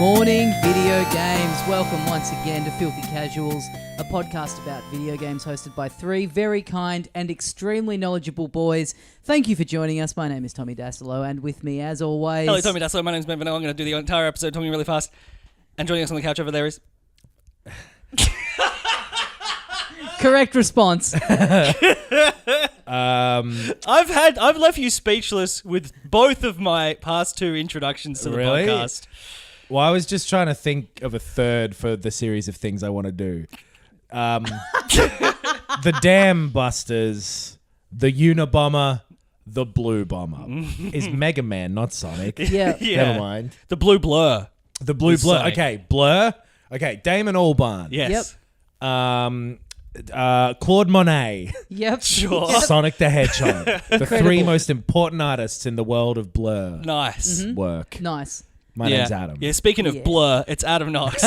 morning, video games. Welcome once again to Filthy Casuals, a podcast about video games hosted by three very kind and extremely knowledgeable boys. Thank you for joining us. My name is Tommy Dasilo, and with me, as always... Hello, Tommy Dasilo. My name's Ben Vanel. I'm going to do the entire episode talking really fast. And joining us on the couch over there is... Correct response. I've left you speechless with both of my past two introductions to the podcast. Well, I was just trying to think of a third for the series of things I want to do. The Dam Busters, the Unabomber, the Blue Bomber. Is Mega Man, not Sonic. Yeah. Never mind. The Blue Blur. The Blue Blur. Sonic. Okay, Blur. Okay, Damon Albarn. Yes. Claude Monet. Yep. Sure. Yep. Sonic the Hedgehog. The Incredible. three most important artists in the world of Blur Nice. work. Nice. My name's Adam. Yeah, speaking of Yeah. Blur, it's Adam Knox.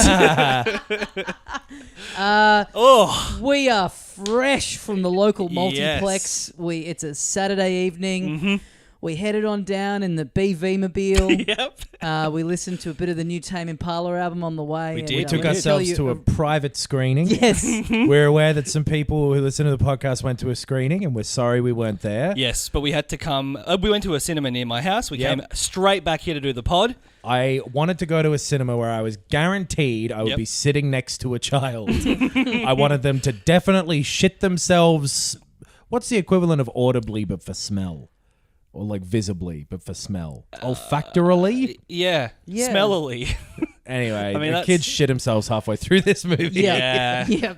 We are fresh from the local multiplex. Yes. It's a Saturday evening. Mm-hmm. We headed on down in the BV Mobile. Yep. We listened to a bit of the new Tame Impala album on the way. We and, did. We took I'm gonna tell ourselves you to a private screening. Yes. We're aware that some people who listen to the podcast went to a screening, and we're sorry we weren't there. Yes, but we had to come... we went to a cinema near my house. We Yep. came straight back here to do the pod. I wanted to go to a cinema where I was guaranteed I would Yep. be sitting next to a child. I wanted them to definitely shit themselves. What's the equivalent of audibly but for smell? Or like visibly but for smell? Olfactorily? Yeah. Yeah. Smellily. Anyway, I mean, the that's- kids shit themselves halfway through this movie. Yeah. Yeah.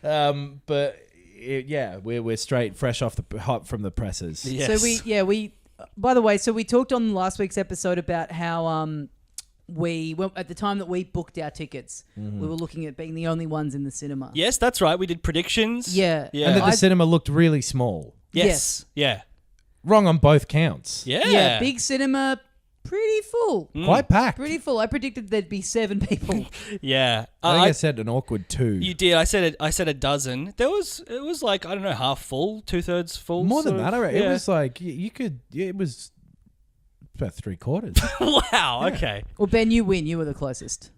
Yeah. We're straight, fresh off the hot from the presses. Yes. So we by the way, so we talked on last week's episode about how we at the time that we booked our tickets, we were looking at being the only ones in the cinema. Yes, that's right. We did predictions. Yeah. Yeah. And that the I- cinema looked really small. Yes. Yeah. Wrong on both counts. Yeah. Yeah, big cinema, pretty full. Quite packed. Pretty full. I predicted there'd be 7 people. Yeah. I think I said an awkward 2. You did. I said a dozen. It was like, I don't know, half full, 2/3 full. More than sort that, of. I reckon. Yeah. It was like you could. It was about 3/4. Wow. Okay. Well, Ben, you win. You were the closest.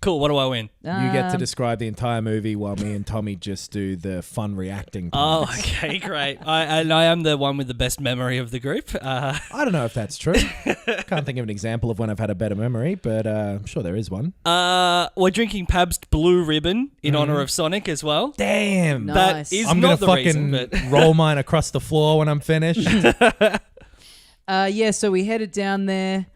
Cool. What do I win? You get to describe the entire movie while me and Tommy just do the fun reacting. Oh, parts. okay, great. I am the one with the best memory of the group. I don't know if that's true. Can't think of an example of when I've had a better memory, but I'm sure there is one. We're drinking Pabst Blue Ribbon in honor of Sonic as well. Damn. Nice. That is I'm not gonna the reason, fucking but roll mine across the floor when I'm finished. So we headed down there.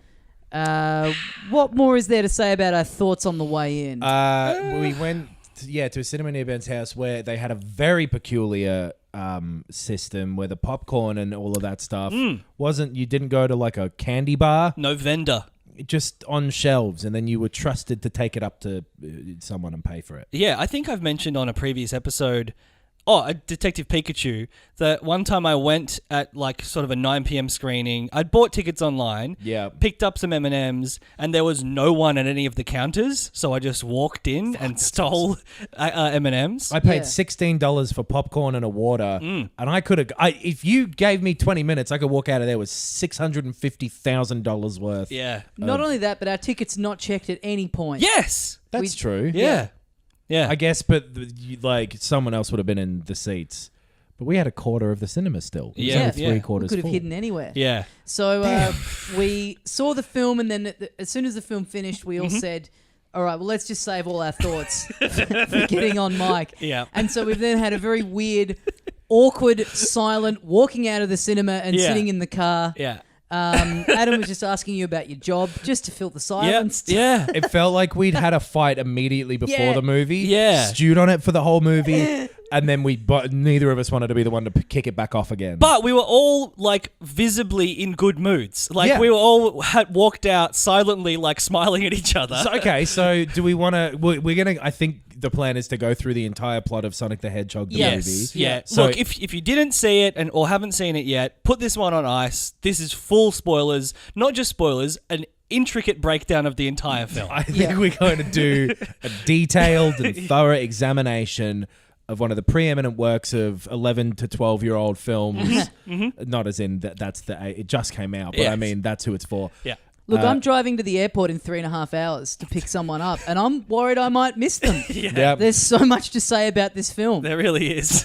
What more is there to say about our thoughts on the way in? We went, to a cinema near Ben's house where they had a very peculiar system where the popcorn and all of that stuff wasn't. You didn't go to like a candy bar, no vendor. just on shelves, and then you were trusted to take it up to someone and pay for it. Yeah, I think I've mentioned on a previous episode, Detective Pikachu, that one time I went at like sort of a 9 p.m. screening. I'd bought tickets online, picked up some M&Ms, and there was no one at any of the counters, so I just walked in and stole M&Ms. I paid Yeah. $16 for popcorn and a water, and I could have. If you gave me 20 minutes, I could walk out of there with $650,000 worth. Yeah. Not only that, but our tickets not checked at any point. Yes! That's true. Yeah. Yeah. I guess, but like someone else would have been in the seats. But we had a quarter of the cinema still. It was Yeah, only yeah. three We quarters could have full. hidden anywhere. Yeah. So we saw the film, and then as soon as the film finished, we all said, all right, well, let's just save all our thoughts for getting on mic. Yeah. And so we've then had a very weird, awkward, silent walking out of the cinema and Yeah. sitting in the car. Yeah. Adam was just asking you about your job, just to fill the silence. Yeah. It felt like we'd had a fight immediately before Yeah. the movie. Yeah. Stewed on it for the whole movie. And then neither of us wanted to be the one to kick it back off again. But we were all like visibly in good moods. Like Yeah. we were all had walked out silently, like smiling at each other. So do we want to... We're going to... I think the plan is to go through the entire plot of Sonic the Hedgehog, the Yes. movie. Yeah. So Look, if you didn't see it or haven't seen it yet, put this one on ice. This is full spoilers. Not just spoilers, an intricate breakdown of the entire film. I think we're going to do a detailed and thorough examination of one of the preeminent works of 11 to 12-year-old films. Not as in that's it just came out, but Yes. I mean that's who it's for. Yeah. Look, I'm driving to the airport in 3.5 hours to pick someone up, and I'm worried I might miss them. Yep. There's so much to say about this film. There really is.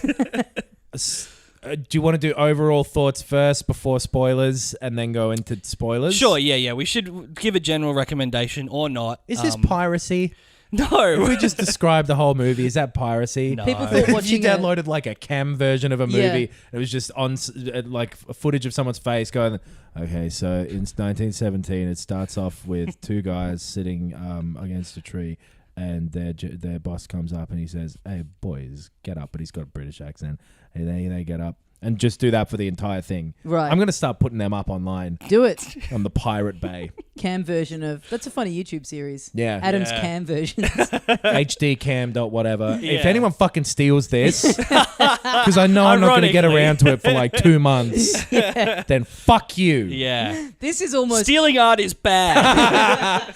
Do you want to do overall thoughts first before spoilers and then go into spoilers? Sure, yeah. We should give a general recommendation or not. Is this piracy? No. If we just describe the whole movie, is that piracy? No. People thought If you watching downloaded like a cam version of a movie, Yeah. it was just on like footage of someone's face going, okay, so in 1917 it starts off with two guys sitting against a tree, and their boss comes up and he says, "Hey boys, get up," but he's got a British accent, and they get up. And just do that for the entire thing. Right. I'm going to start putting them up online Do it. on the Pirate Bay. Cam version of... That's a funny YouTube series. Yeah. Adam's Yeah. cam versions. HD cam dot whatever. Yeah. If anyone fucking steals this, because I know I'm not going to get Ironically. around to it for like 2 months, then fuck you. Yeah. This is almost... Stealing art is bad.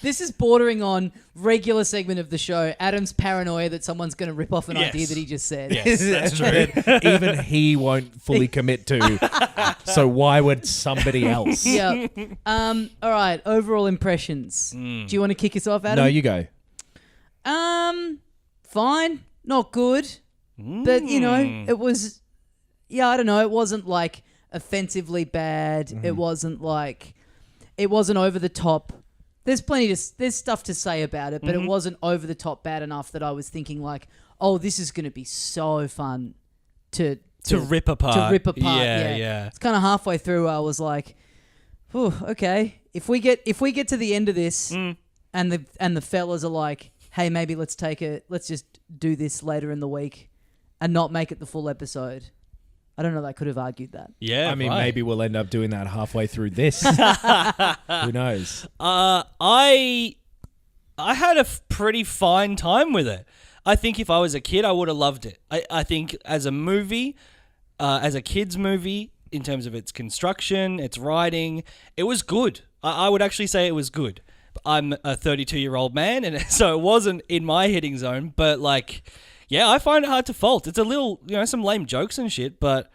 This is bordering on regular segment of the show. Adam's paranoia that someone's going to rip off an Yes. idea that he just said. Yes, that's true. Even he won't fully commit to. So why would somebody else? Yeah. All right. Overall impressions. Do you want to kick us off, Adam? No, you go. Fine. Not good. But, you know, it was... Yeah, I don't know. It wasn't, like, offensively bad. It wasn't, like... It wasn't over the top. There's there's stuff to say about it, but it wasn't over the top bad enough that I was thinking, like, oh, this is going to be so fun to rip apart. To rip apart, Yeah. It's kind of halfway through. I was like, "Oh, okay. If we get to the end of this, and the fellas are like, hey, maybe let's just do this later in the week, and not make it the full episode." I don't know. They could have argued that. Yeah. I mean, right. maybe we'll end up doing that halfway through this. Who knows? I had a pretty fine time with it. I think if I was a kid, I would have loved it. I think as a movie, as a kid's movie, in terms of its construction, its writing, it was good. I would actually say it was good. I'm a 32-year-old man, and so it wasn't in my hitting zone, but like... Yeah, I find it hard to fault. It's a little, some lame jokes and shit, but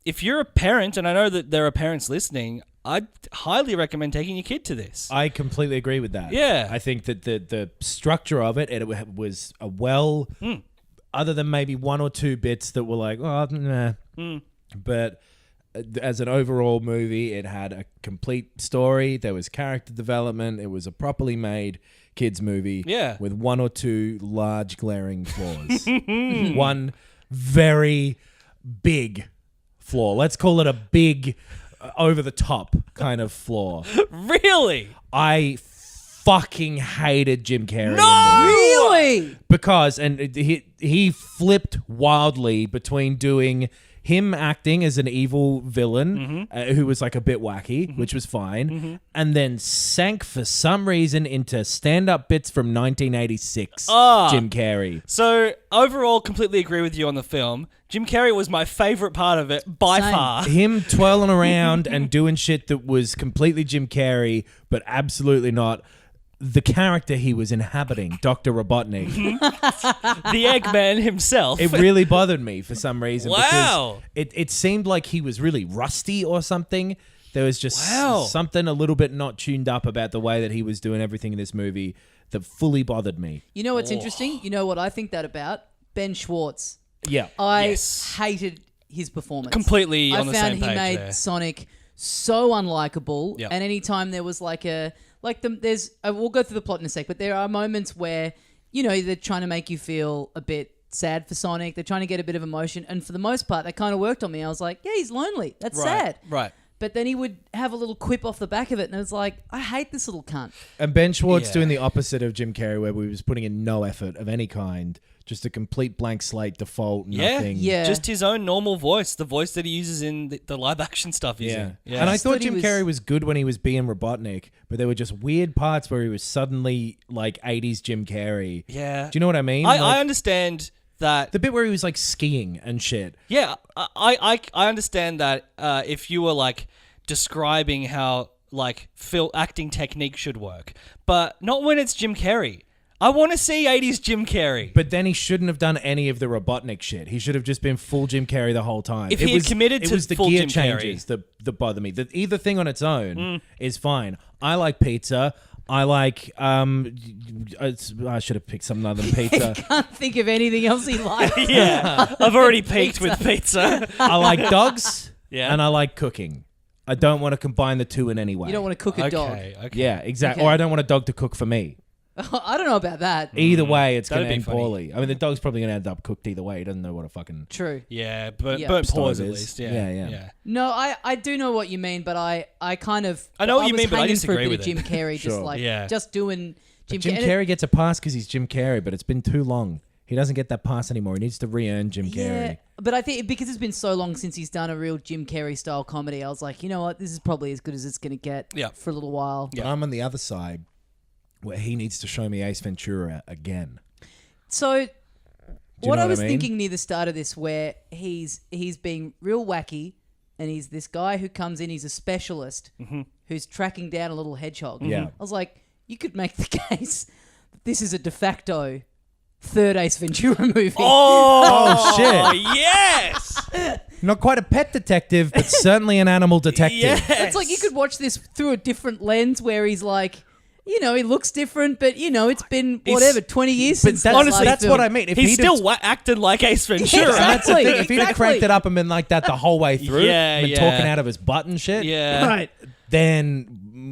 if you're a parent, and I know that there are parents listening, I'd highly recommend taking your kid to this. I completely agree with that. Yeah. I think that the structure of it was a other than maybe one or two bits that were like, oh, nah. But as an overall movie, it had a complete story. There was character development. It was a properly made kids movie with one or two large glaring flaws. One very big flaw. Let's call it a big over the top kind of flaw. Really? I fucking hated Jim Carrey. No! Really? Because he flipped wildly between doing him acting as an evil villain who was like a bit wacky, which was fine, and then sank for some reason into stand-up bits from 1986 Jim Carrey. So, overall, completely agree with you on the film. Jim Carrey was my favorite part of it by Same. far. Him twirling around and doing shit that was completely Jim Carrey, but absolutely not the character he was inhabiting, Dr. Robotnik. The Eggman himself. It really bothered me for some reason. Wow. Because it seemed like he was really rusty or something. There was just Wow. something a little bit not tuned up about the way that he was doing everything in this movie that fully bothered me. You know what's interesting? You know what I think that about? Ben Schwartz. Yeah. I Yes. hated his performance. Completely on the I same found he page made there. Sonic so unlikable. Yep. And anytime there was we'll go through the plot in a sec, but there are moments where, they're trying to make you feel a bit sad for Sonic. They're trying to get a bit of emotion. And for the most part, that kind of worked on me. I was like, yeah, he's lonely. That's sad. Right. But then he would have a little quip off the back of it. And it was like, I hate this little cunt. And Ben Schwartz Yeah. doing the opposite of Jim Carrey, where we was putting in no effort of any kind, just a complete blank slate, default, nothing. Yeah. Just his own normal voice, the voice that he uses in the live action stuff he's in. Yeah. And I Just thought thought he Jim was- Carrey was good when he was being Robotnik, but there were just weird parts where he was suddenly like 80s Jim Carrey. Yeah. Do you know what I mean? I understand that. The bit where he was like skiing and shit. Yeah, I understand that if you were like describing how like acting technique should work, but not when it's Jim Carrey. I want to see 80s Jim Carrey. But then he shouldn't have done any of the Robotnik shit. He should have just been full Jim Carrey the whole time. If he had committed it to was the full gear Jim Carrey. changes that bother me. Either thing on its own is fine. I like pizza. I like. I should have picked something other than pizza. Can't think of anything else he likes. Yeah, I've already peaked with pizza. I like dogs. Yeah. And I like cooking. I don't want to combine the two in any way. You don't want to cook a dog. Okay. Yeah, exactly. Okay. Or I don't want a dog to cook for me. I don't know about that. Either way, it's going That'd to be end funny. poorly. I mean, the dog's probably going to end up cooked either way. He doesn't know what a fucking True. Yeah, but Yeah. burnt stove paws at is. least. Yeah. No, I do know what you mean, but I kind of... I know what you was mean, but I hanging disagree for a bit with of it. Jim Carrey, just Sure. like, Yeah. just doing Jim, Jim Carrey. Carrey gets a pass because he's Jim Carrey, but it's been too long. He doesn't get that pass anymore. He needs to re-earn Jim Yeah, Carrey. but I think because it's been so long since he's done a real Jim Carrey style comedy, I was like, you know what, this is probably as good as it's going to get Yeah. for a little while. But I'm on the other side where he needs to show me Ace Ventura again. So, Do what you know I what was I mean? thinking near the start of this, where he's being real wacky, and he's this guy who comes in, he's a specialist who's tracking down a little hedgehog. Yeah. I was like, you could make the case that this is a de facto third Ace Ventura movie. Oh, shit. Yes! Not quite a pet detective, but certainly an animal detective. Yes! It's like you could watch this through a different lens where he's like, you know, he looks different, but, you know, it's been, whatever, 20 years But since that's, honestly, that's what I mean. If He's he'd still have, acting like Ace Ventura. and that's the Exactly, thing. If he'd have exactly. cranked it up and been like that the whole way through, Yeah, been yeah. talking out of his butt and shit, Yeah. Right. then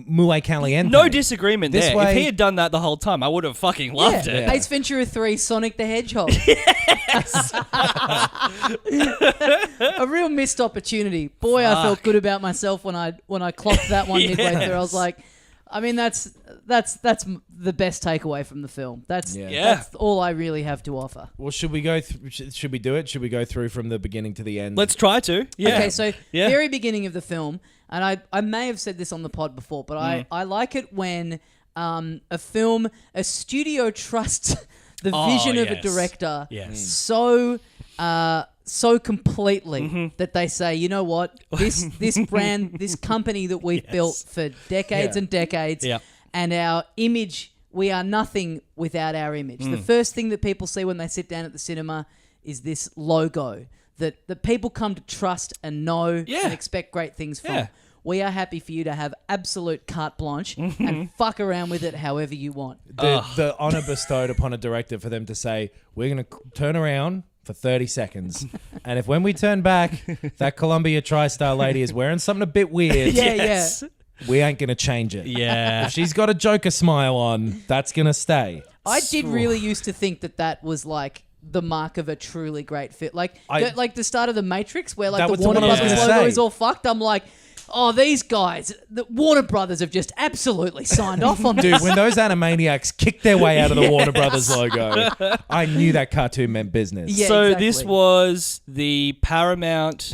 Muy Caliente. No disagreement This there. way- If he had done that the whole time, I would have fucking loved it. Yeah. Ace Ventura 3, Sonic the Hedgehog. A real missed opportunity. Boy, I felt good about myself when I clocked that one midway through. I was like, I mean, that's the best takeaway from the film. That's all I really have to offer. Well, should we go? Should we do it? Should we go through from the beginning to the end? Let's try to. Yeah. Okay, so Yeah. very beginning of the film, and I may have said this on the pod before, but I like it when a studio trusts the vision of a yes. director Yes. so completely that they say, you know what, this brand, this company that we've built for decades and decades, Yeah. and our image, we are nothing without our image. The first thing that people see when they sit down at the cinema is this logo that people come to trust and know and expect great things from. Yeah. We are happy for you to have absolute carte blanche and fuck around with it however you want. the honor bestowed upon a director for them to say, we're going to turn around for 30 seconds. And if when we turn back, that Columbia TriStar lady is wearing something a bit weird, Yeah, we ain't going to change it. Yeah. If she's got a Joker smile on, that's going to stay. I did really used to think that was like the mark of a truly great fit. Like the start of The Matrix where like That the was the Warner one I was Brothers gonna logo say. is all fucked. I'm like, oh, these guys, the Warner Brothers have just absolutely signed off on Dude, this. when those Animaniacs kicked their way out of the Warner Brothers logo, I knew that cartoon meant business. Yeah, So exactly. this was the Paramount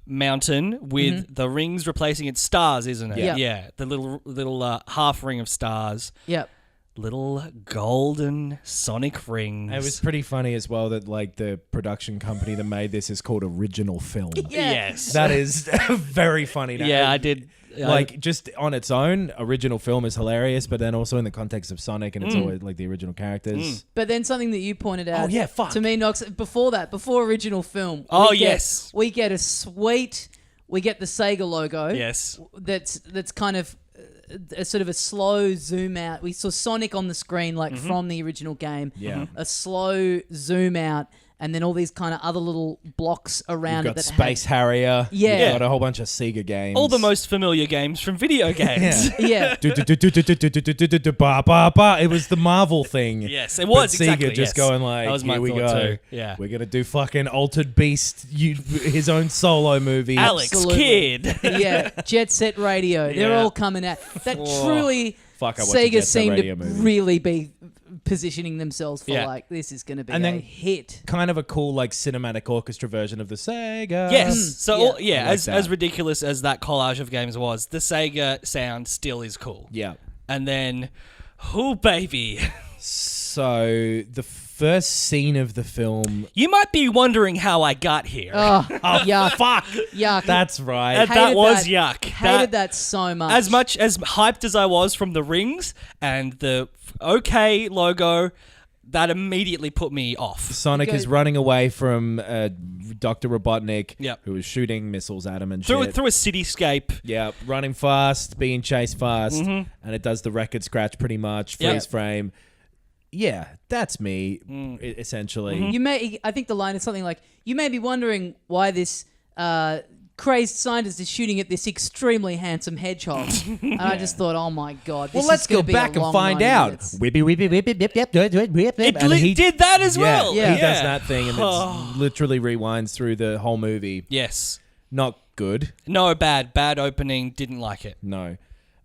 mountain with the rings replacing its stars, isn't it? Yeah. Yeah. The little half ring of stars. Yep. Little golden sonic rings. It was pretty funny as well that like the production company that made this is called Original Film. Yeah. Yes. That is very funny. Now. Yeah, I did. Like just on its own, Original Film is hilarious, but then also in the context of Sonic and it's always like the original characters. But then something that you pointed out to me, Knox, before original film. We get a sweet, we get the Sega logo. Yes. That's kind of a sort of a slow zoom out. We saw Sonic on the screen like from the original game. Yeah. A slow zoom out. And then all these kind of other little blocks around You've got it that Space Harrier. Yeah. You've got a whole bunch of Sega games. All the most familiar games from video games. Yeah. Ba, ba, ba. It was the Marvel thing. Yes, it was, But exactly, Sega just yes. going like, That was my here we thought go. too, yeah. We're going to do fucking Altered Beast, his own solo movie. Alex Absolutely. Kidd. Yeah. Jet Set Radio. They're Yeah. all coming out. That truly Fuck, I watched a Sega Jet Set seemed to Radio movie. really be positioning themselves for Yeah. like, this is going to be And a then- hit. Kind of a cool like cinematic orchestra version of the Sega. Yes. So, Yeah. yeah, I like as that. ridiculous as that collage of games was, the Sega sound still is cool. Yeah. And then, oh, baby. So the first scene of the film. You might be wondering how I got here. Oh, yuck. Fuck. Yuck. That's right. That Hated was that. yuck. Hated that so much. As much as hyped as I was from the rings and the OK logo, that immediately put me off. Sonic is running away from Dr. Robotnik, Yep. who is shooting missiles at him and Through shit. a cityscape. Yeah, running fast, being chased fast, Mm-hmm. and it does the record scratch pretty much, freeze frame. Yeah, that's me, essentially. Mm-hmm. I think the line is something like, "You may be wondering why this crazed scientist is shooting at this extremely handsome hedgehog." And I just thought, oh my god, this Well, let's is gonna go be back a and long find 90 out. minutes. Whippy, whippy, whippy, whip, yep, whip. It And he did that as well. Yeah. He does that thing, and it literally rewinds through the whole movie. Yes. Not good. No, bad. Bad opening. Didn't like it. No.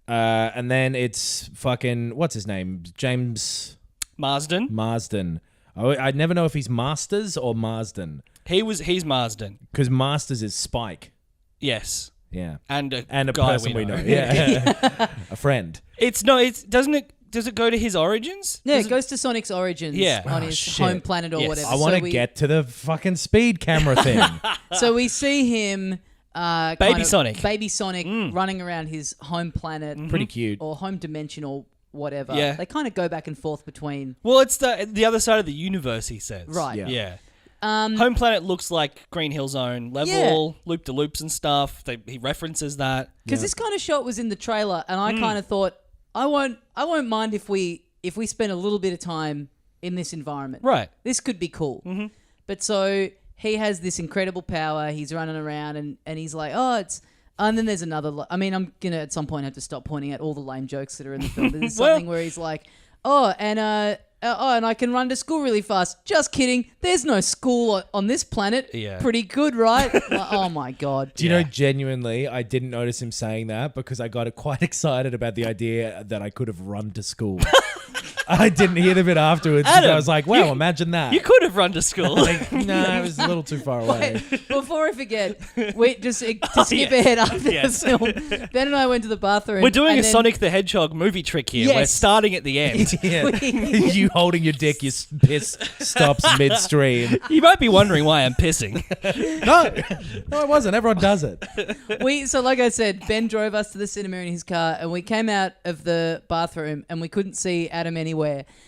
And then it's fucking, what's his name? James Marsden. I never know if he's Masters or Marsden. He's Marsden. Because Masters is Spike. Yes. Yeah. And a And a guy person we know. Yeah. A friend. Does it go to his origins? Yeah, it goes to Sonic's origins Yeah. on Oh, his shit. home planet or Yes. whatever. I want to So we- get to the fucking speed camera thing. So we see him, Baby Sonic. running around his home planet, Pretty cute. or home dimension or whatever. Yeah. They kind of go back and forth between. Well, it's the other side of the universe, he says. Right. Yeah. Home planet looks like Green Hill Zone level, Yeah. loop-de-loops and stuff. He references that. Because this kind of shot was in the trailer, and I kind of thought, I won't mind if we spend a little bit of time in this environment. Right. This could be cool. Mm-hmm. But so he has this incredible power. He's running around, and he's like, oh, it's. And then there's another. I mean, I'm gonna at some point have to stop pointing at all the lame jokes that are in the film. But there's something where he's like, and I can run to school really fast. Just kidding. There's no school on this planet. Yeah. Pretty good, right? Like, oh my god. Do you know, genuinely, I didn't notice him saying that because I got quite excited about the idea that I could have run to school. I didn't hear the bit afterwards. Adam, I was like, wow, imagine that. You could have run to school. No, it was a little too far away. Wait, before I forget, to skip ahead after Yes. the film, Ben and I went to the bathroom. We're doing and a then- Sonic the Hedgehog movie trick here. Yes. We're starting at the end. Yeah. You holding your dick, your piss stops midstream. You might be wondering why I'm pissing. No, it wasn't. Everyone does it. So like I said, Ben drove us to the cinema in his car, and we came out of the bathroom and we couldn't see Adam anywhere.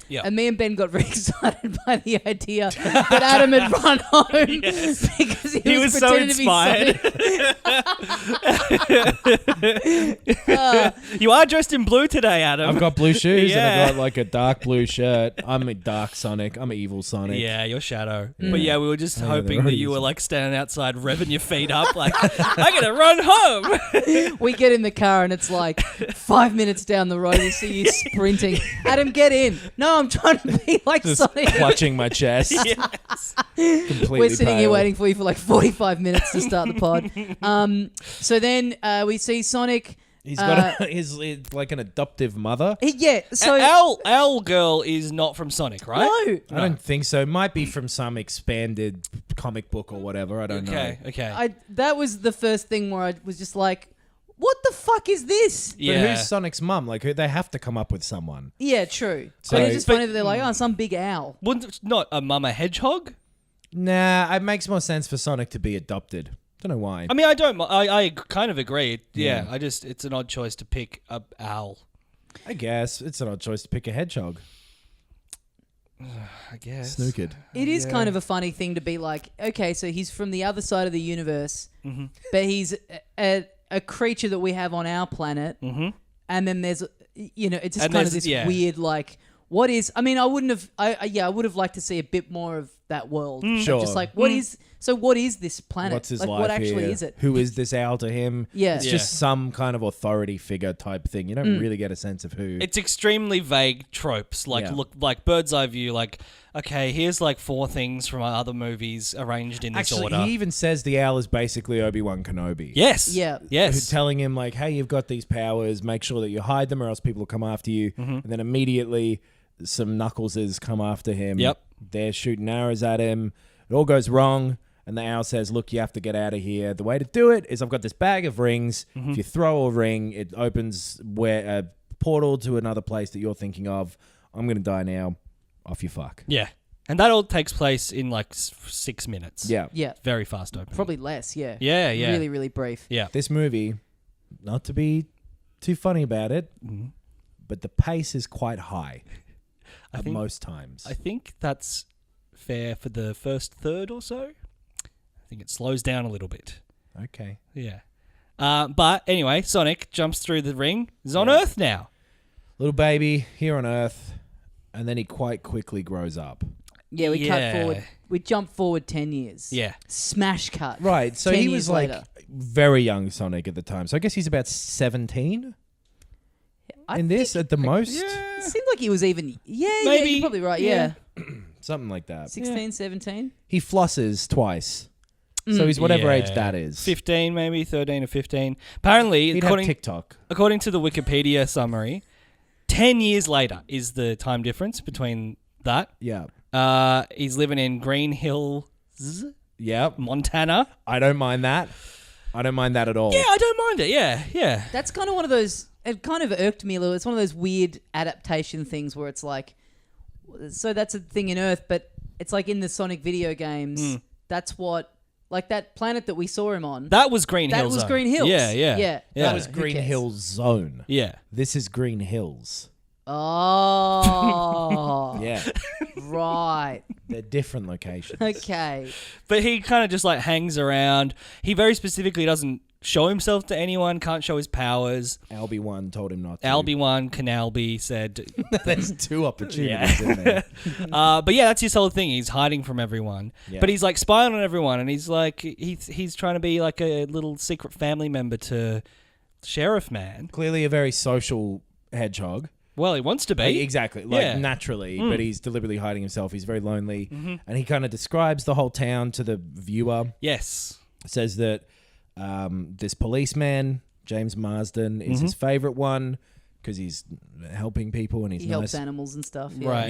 Yeah. And me and Ben got very excited by the idea that Adam had run home because he was so pretending inspired. to be Sonic. You are dressed in blue today, Adam. I've got blue shoes and Yeah. I've got like a dark blue shirt. I'm a dark Sonic. I'm an evil Sonic. Yeah, your shadow. But yeah, we were just yeah, hoping they're that you were easy. like standing outside, revving your feet up, like, I'm going to run home. We get in the car and it's like 5 minutes down the road. We see you sprinting. Adam, get in. No, I'm trying to be like Just Sonic. clutching my chest. Yes. Completely We're sitting here pale. waiting for you for like 45 minutes to start the pod. So then we see Sonic. He's got he's like an adoptive mother. So Our girl is not from Sonic, right? no. I don't think so. It might be from some expanded comic book or whatever. I don't know. Okay. That was the first thing where I was just like, what the fuck is this? But Yeah. who's Sonic's mum? Like, they have to come up with someone. Yeah, true. So- But it's just funny that they're like, oh, some big owl. Wouldn't not a mama hedgehog? Nah, it makes more sense for Sonic to be adopted. Don't know why. I mean, I kind of agree. Yeah, it's an odd choice to pick a owl. I guess it's an odd choice to pick a hedgehog. I guess. Snookered. It is kind of a funny thing to be like, okay, so he's from the other side of the universe, but he's a creature that we have on our planet, and then there's, it's just And kind of there's- this yeah. weird, like, what is? I mean, I wouldn't have. I would have liked to see a bit more of that world. Sure. Just like, what is? So what is this planet? What's his like, life what actually here? is it? Who is this owl to him? Yeah. It's Yeah. just some kind of authority figure type thing. You don't really get a sense of who. It's extremely vague tropes, like Yeah. look like bird's eye view. Like, okay, here's like 4 things from our other movies arranged in this Actually, order. he even says the owl is basically Obi-Wan Kenobi. Yes. Yeah. Yes. Who's telling him like, hey, you've got these powers, make sure that you hide them or else people will come after you. And then immediately some Knuckleses come after him. Yep. They're shooting arrows at him. It all goes wrong. And the owl says, look, you have to get out of here. The way to do it is I've got this bag of rings. If you throw a ring, it opens a portal to another place that you're thinking of. I'm going to die now. off you fuck. Yeah. And that all takes place in like 6 minutes. Yeah. Yeah. Very fast open. Probably less, yeah. Yeah, yeah. Really, really brief. Yeah. This movie, not to be too funny about it, but the pace is quite high at most times. I think that's fair for the first third or so. I think it slows down a little bit. Okay. Yeah. But anyway, Sonic jumps through the ring. He's on Earth now. Little baby here on Earth, and then he quite quickly grows up. Yeah, we cut Yeah. forward. We jump forward 10 years. Yeah. Smash cut. Right, so 10 he years was like later. very young Sonic at the time. So I guess he's about 17 in this at the most. It seemed like he was even... Yeah, Maybe. you're probably right, yeah. Something like that. 16, 17. He flosses twice. So he's whatever age that is. 15 maybe, 13 or 15. Apparently, He'd have TikTok. according to the Wikipedia summary, 10 years later is the time difference between that. Yeah. He's living in Green Hills, Yep. Montana. I don't mind that. I don't mind that at all. Yeah, I don't mind it. Yeah, yeah. That's kind of one of those... It kind of irked me a little. It's one of those weird adaptation things where it's like... So that's a thing in Earth, but it's like in the Sonic video games, that's what... Like that planet that we saw him on. That was Green That Hills. was Zone. Green Hills. Yeah, yeah. Yeah. That was Who Green cares? Hills Zone. Yeah. This is Green Hills. Oh. Yeah. Right. They're different locations. Okay. But he kind of just like hangs around. He very specifically doesn't show himself to anyone, can't show his powers. Albie1 told him not to. Albie1, Canalby said... There's two opportunities in there. but yeah, that's his whole thing. He's hiding from everyone. Yeah. But he's like spying on everyone, and he's like... He's trying to be like a little secret family member to Sheriff Man. Clearly a very social hedgehog. Well, he wants to be. Exactly. Like Yeah. naturally, but he's deliberately hiding himself. He's very lonely. And he kind of describes the whole town to the viewer. Yes. Says that this policeman, James Marsden, is his favorite one because he's helping people and he's He nice. helps animals and stuff. Yeah. Right.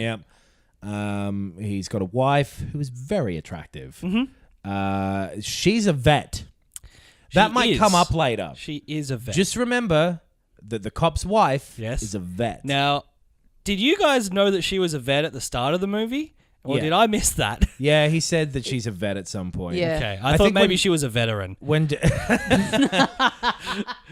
Yeah. He's got a wife who is very attractive. She's a vet. That She might is. come up later. She is a vet. Just remember that the cop's wife Yes. is a vet. Now, did you guys know that she was a vet at the start of the movie? Or Yeah. did I miss that? Yeah, he said that she's a vet at some point. Yeah. Okay. I I thought think maybe when- she was a veteran. When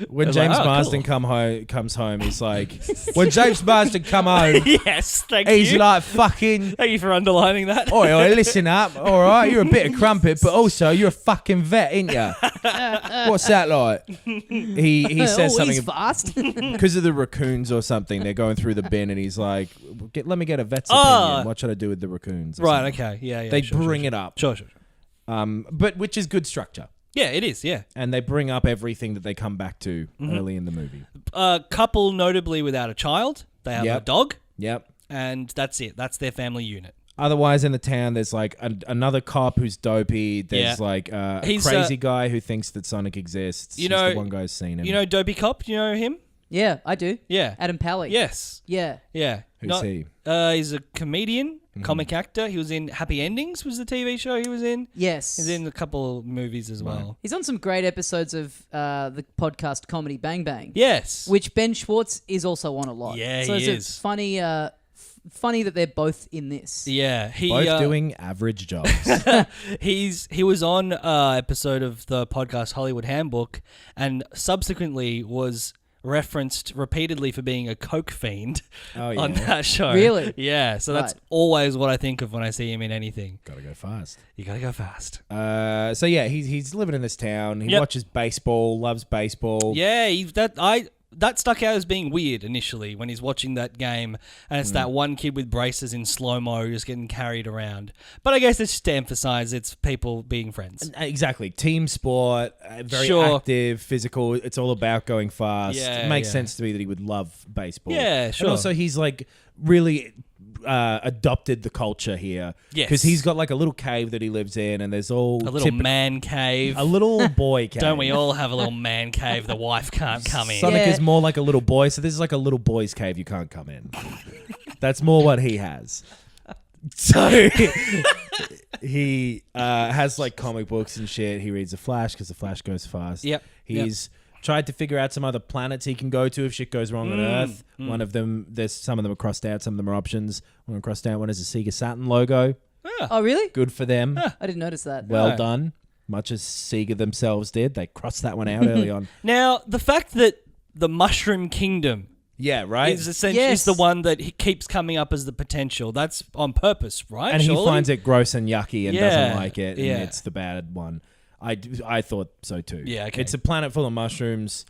when was James like, oh, Marsden comes home, he's like, when James Marsden come home, Yes, thank he's you. like fucking. Thank you for underlining that. Oi, listen up. All right, you're a bit of crumpet, but also you're a fucking vet, ain't ya? What's that like? He says Oh, he's something fast. because of the raccoons or something. They're going through the bin, and he's like, "Let me get a vet's Oh. opinion. What should I do with the raccoons?" or Right, something. okay. Yeah, yeah. They sure, bring sure, it up, Sure, sure, sure. but which is good structure, Yeah, it is, yeah. and they bring up everything that they come back to early in the movie. Couple notably without a child. They have a Yep. dog, Yep. and that's it. That's their family unit. Otherwise, in the town, there's like another cop who's dopey. There's Yeah. like a He's, crazy guy who thinks that Sonic exists. You He's know- the one guy's seen him. You know Dopey Cop? You know him? Yeah, I do. Yeah. Adam Pally. Yes. Yeah. Yeah. Who's he? He's a comedian, comic actor. He was in Happy Endings was the TV show he was in. Yes. He's in a couple movies as well. He's on some great episodes of the podcast Comedy Bang Bang. Yes. Which Ben Schwartz is also on a lot. Yeah, so he it's is. funny, funny that they're both in this. Yeah. He Both doing average jobs. he was on episode of the podcast Hollywood Handbook and subsequently was referenced repeatedly for being a coke fiend Oh, yeah. on that show. Really? Yeah, so that's Right. always what I think of when I see him in anything. Gotta go fast. You gotta go fast. So yeah, he's living in this town. He Yep. watches baseball, loves baseball. Yeah, that stuck out as being weird initially when he's watching that game, and it's that one kid with braces in slow-mo just getting carried around. But I guess it's just to emphasize it's people being friends. Exactly. Team sport, very Sure. active, physical. It's all about going fast. Yeah, it makes yeah. sense to me that he would love baseball. Yeah, sure. And also he's like really adopted the culture here. Yes. Because he's got like a little cave that he lives in, and there's all A little man cave. a little boy cave. Don't we all have a little man cave? The wife can't come in. Sonic Yeah. is more like a little boy, so this is like a little boy's cave. You can't come in. That's more what he has. So he has like comic books and shit. He reads The Flash because The Flash goes fast. Yep. He's tried to figure out some other planets he can go to if shit goes wrong on Earth. One of them, some of them are crossed out, some of them are options. One crossed out, one is a Sega Saturn logo. Oh, really? Good for them. I didn't notice that. Well done. Much as Sega themselves did. They crossed that one out early on. Now, the fact that the Mushroom Kingdom Yeah, right? is essentially is the one that he keeps coming up as the potential. That's on purpose, right? And surely? he finds it gross and yucky and doesn't like it, and Yeah. it's the bad one. I thought so too. Yeah, okay. It's a planet full of mushrooms.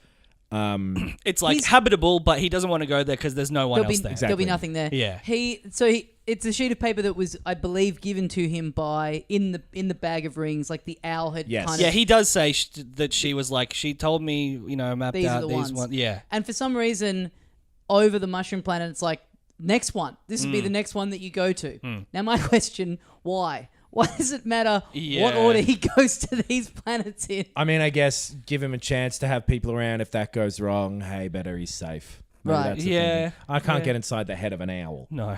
It's like habitable, but he doesn't want to go there because there's no one else there. There'll be nothing there. Yeah. It's a sheet of paper that was, I believe, given to him by in the bag of rings. Like the owl had kind of. Yeah, he does say that she was like, she told me, mapped These out are the these ones. ones. Yeah. And for some reason, over the mushroom planet, it's like next one. This would be the next one that you go to. Now, my question: why? Why does it matter what order he goes to these planets in? I mean, I guess give him a chance to have people around. If that goes wrong, hey, better he's safe. Maybe Right. that's the Yeah. thinking. I can't get inside the head of an owl. No.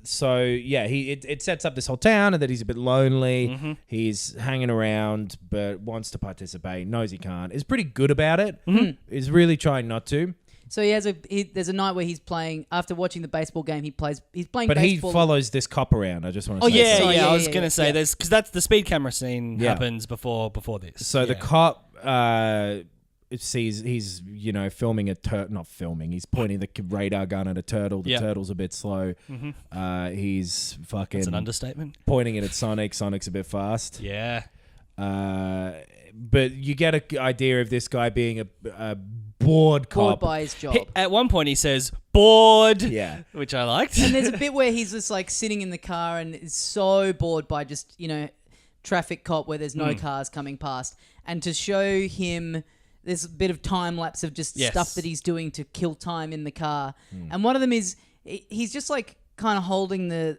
So yeah, it sets up this whole town and that he's a bit lonely. He's hanging around but wants to participate. Knows he can't. Is pretty good about it. Is really trying not to. So there's a night where he's playing after watching the baseball game. He's playing But baseball. he follows this cop around. I just want to Oh say. yeah, that. Sorry, yeah. yeah, I was yeah, gonna yeah. say there's because that's the speed camera scene Yeah. happens before this. So the cop sees he's filming not filming. He's pointing the radar gun at a turtle. The turtle's a bit slow. He's fucking. It's an understatement. Pointing it at Sonic. Sonic's a bit fast. Yeah. But you get an idea of this guy being a bored cop. bored by his job. At one point he says bored. Yeah. Which I liked. And there's a bit where he's just like sitting in the car and is so bored by just, traffic cop where there's no cars coming past. And to show him there's a bit of time lapse of just stuff that he's doing to kill time in the car. And one of them is he's just like kind of holding the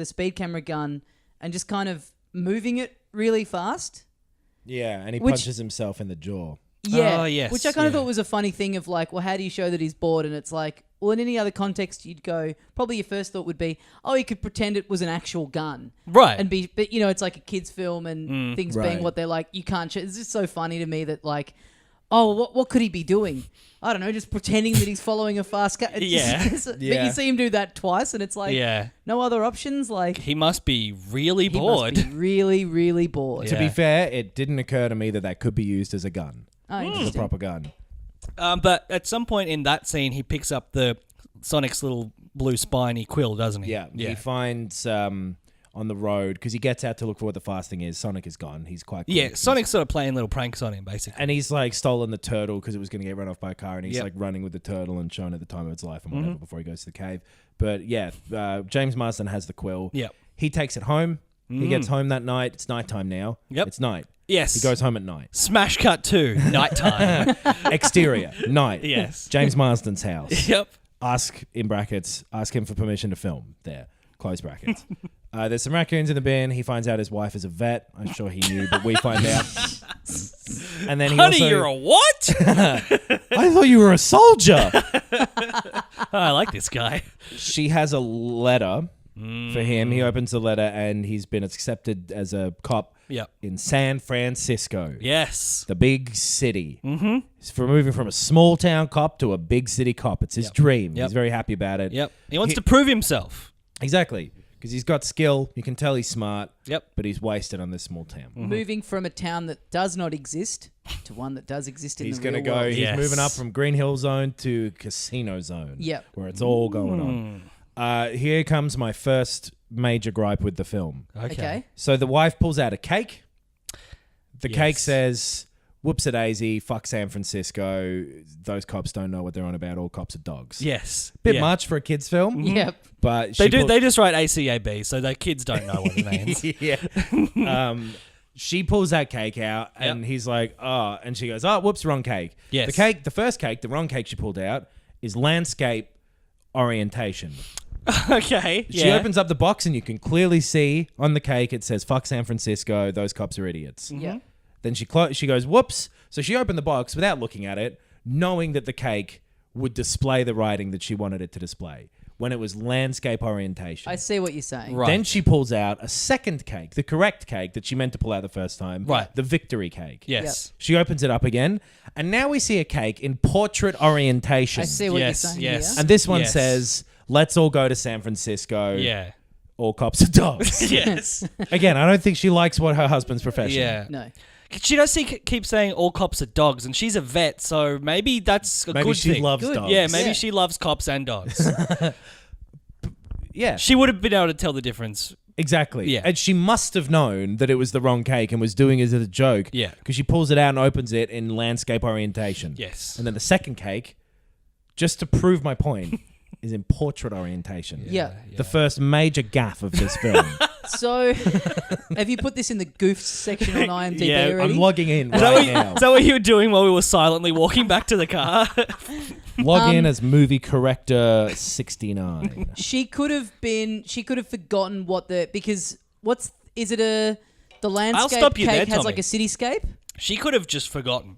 speed camera gun and just kind of moving it really fast. Yeah, and he punches himself in the jaw. Yeah, Oh, yes, which I kind of yeah. thought was a funny thing of like, well, how do you show that he's bored? And it's like, well, in any other context, you'd go, probably your first thought would be, oh, he could pretend it was an actual gun. Right. And but it's like a kid's film and things being Right. what they're like, you can't show. It's just so funny to me that like, oh, what could he be doing? I don't know, just pretending that he's following a fast car. But you see him do that twice and it's like, no other options. Like, He must be really he bored. must be really, really bored. To be fair, it didn't occur to me that could be used as a gun. Oh, As a interesting. proper gun. But at some point in that scene, he picks up the Sonic's little blue spiny quill, doesn't he? Yeah. He finds on the road, because he gets out to look for what the fast thing is. Sonic is gone. He's quite quick. Yeah, Sonic's sort of playing little pranks on him, basically. And he's like stolen the turtle because it was going to get run off by a car, and he's Yep. like running with the turtle and showing at the time of its life and whatever before he goes to the cave. But yeah, James Marsden has the quill. Yep. He takes it home. He gets home that night. It's nighttime now. Yep. It's night. Yes. He goes home at night. Smash cut 2, nighttime. Exterior, night. Yes. James Marsden's house. Yep. Ask him for permission to film there. Close brackets. There's some raccoons in the bin. He finds out his wife is a vet. I'm sure he knew, but we find out. And then he Honey, also, you're a what? I thought you were a soldier. I like this guy. She has a letter for him. He opens the letter and he's been accepted as a cop Yep. in San Francisco. Yes. The big city. Mm-hmm. He's moving from a small town cop to a big city cop. It's his dream. Yep. He's very happy about it. Yep. He wants to prove himself. Exactly. Because he's got skill. You can tell he's smart. Yep. But he's wasted on this small town. Moving from a town that does not exist to one that does exist in He's the going to real go. world. He's Yes. moving up from Green Hill Zone to Casino Zone. Yep. Where it's all going on. Here comes my first major gripe with the film. Okay. So the wife pulls out a cake. The cake Yes. says, whoops-a-daisy, fuck San Francisco. Those cops don't know what they're on about. All cops are dogs. Yes. Bit Yeah. much for a kid's film. Yep. But They she do. They just write ACAB, so their kids don't know what it means. yeah. She pulls that cake out, and he's like, oh, and she goes, oh, whoops, wrong cake. Yes. The first cake, the wrong cake she pulled out, is landscape orientation. Okay. She opens up the box, and you can clearly see on the cake, it says, fuck San Francisco, those cops are idiots. Yeah. Then she goes, whoops. So she opened the box without looking at it, knowing that the cake would display the writing that she wanted it to display. when it was landscape orientation. I see what you're saying. Right. Then she pulls out a second cake, the correct cake that she meant to pull out the first time. Right. The victory cake. Yes. She opens it up again, and now we see a cake in portrait orientation. I see what Yes, you're saying. yes. Here. And this one Yes. says, let's all go to San Francisco. Yeah. All cops are dogs. Yes. Again, I don't think she likes what her husband's profession. Yeah. No. She does keep saying all cops are dogs, and she's a vet, so maybe that's a Maybe good she thing. loves Good. dogs. Yeah, maybe Yeah. she loves cops and dogs. Yeah, She would have been able to tell the difference. exactly. Yeah. And she must have known that it was the wrong cake and was doing it as a joke. Yeah. Because she pulls it out and opens it in landscape orientation. Yes. And then the second cake, just to prove my point, is in portrait orientation. Yeah. The first major gaffe of this film. So, have you put this in the goofs section on IMDb Yeah, already? I'm logging in Is that, right now. is that what you were doing while we were silently walking back to the car? Log in as movie corrector 69. She could have forgotten because the landscape stop you cake there, has like a Tommy. cityscape. She could have just forgotten.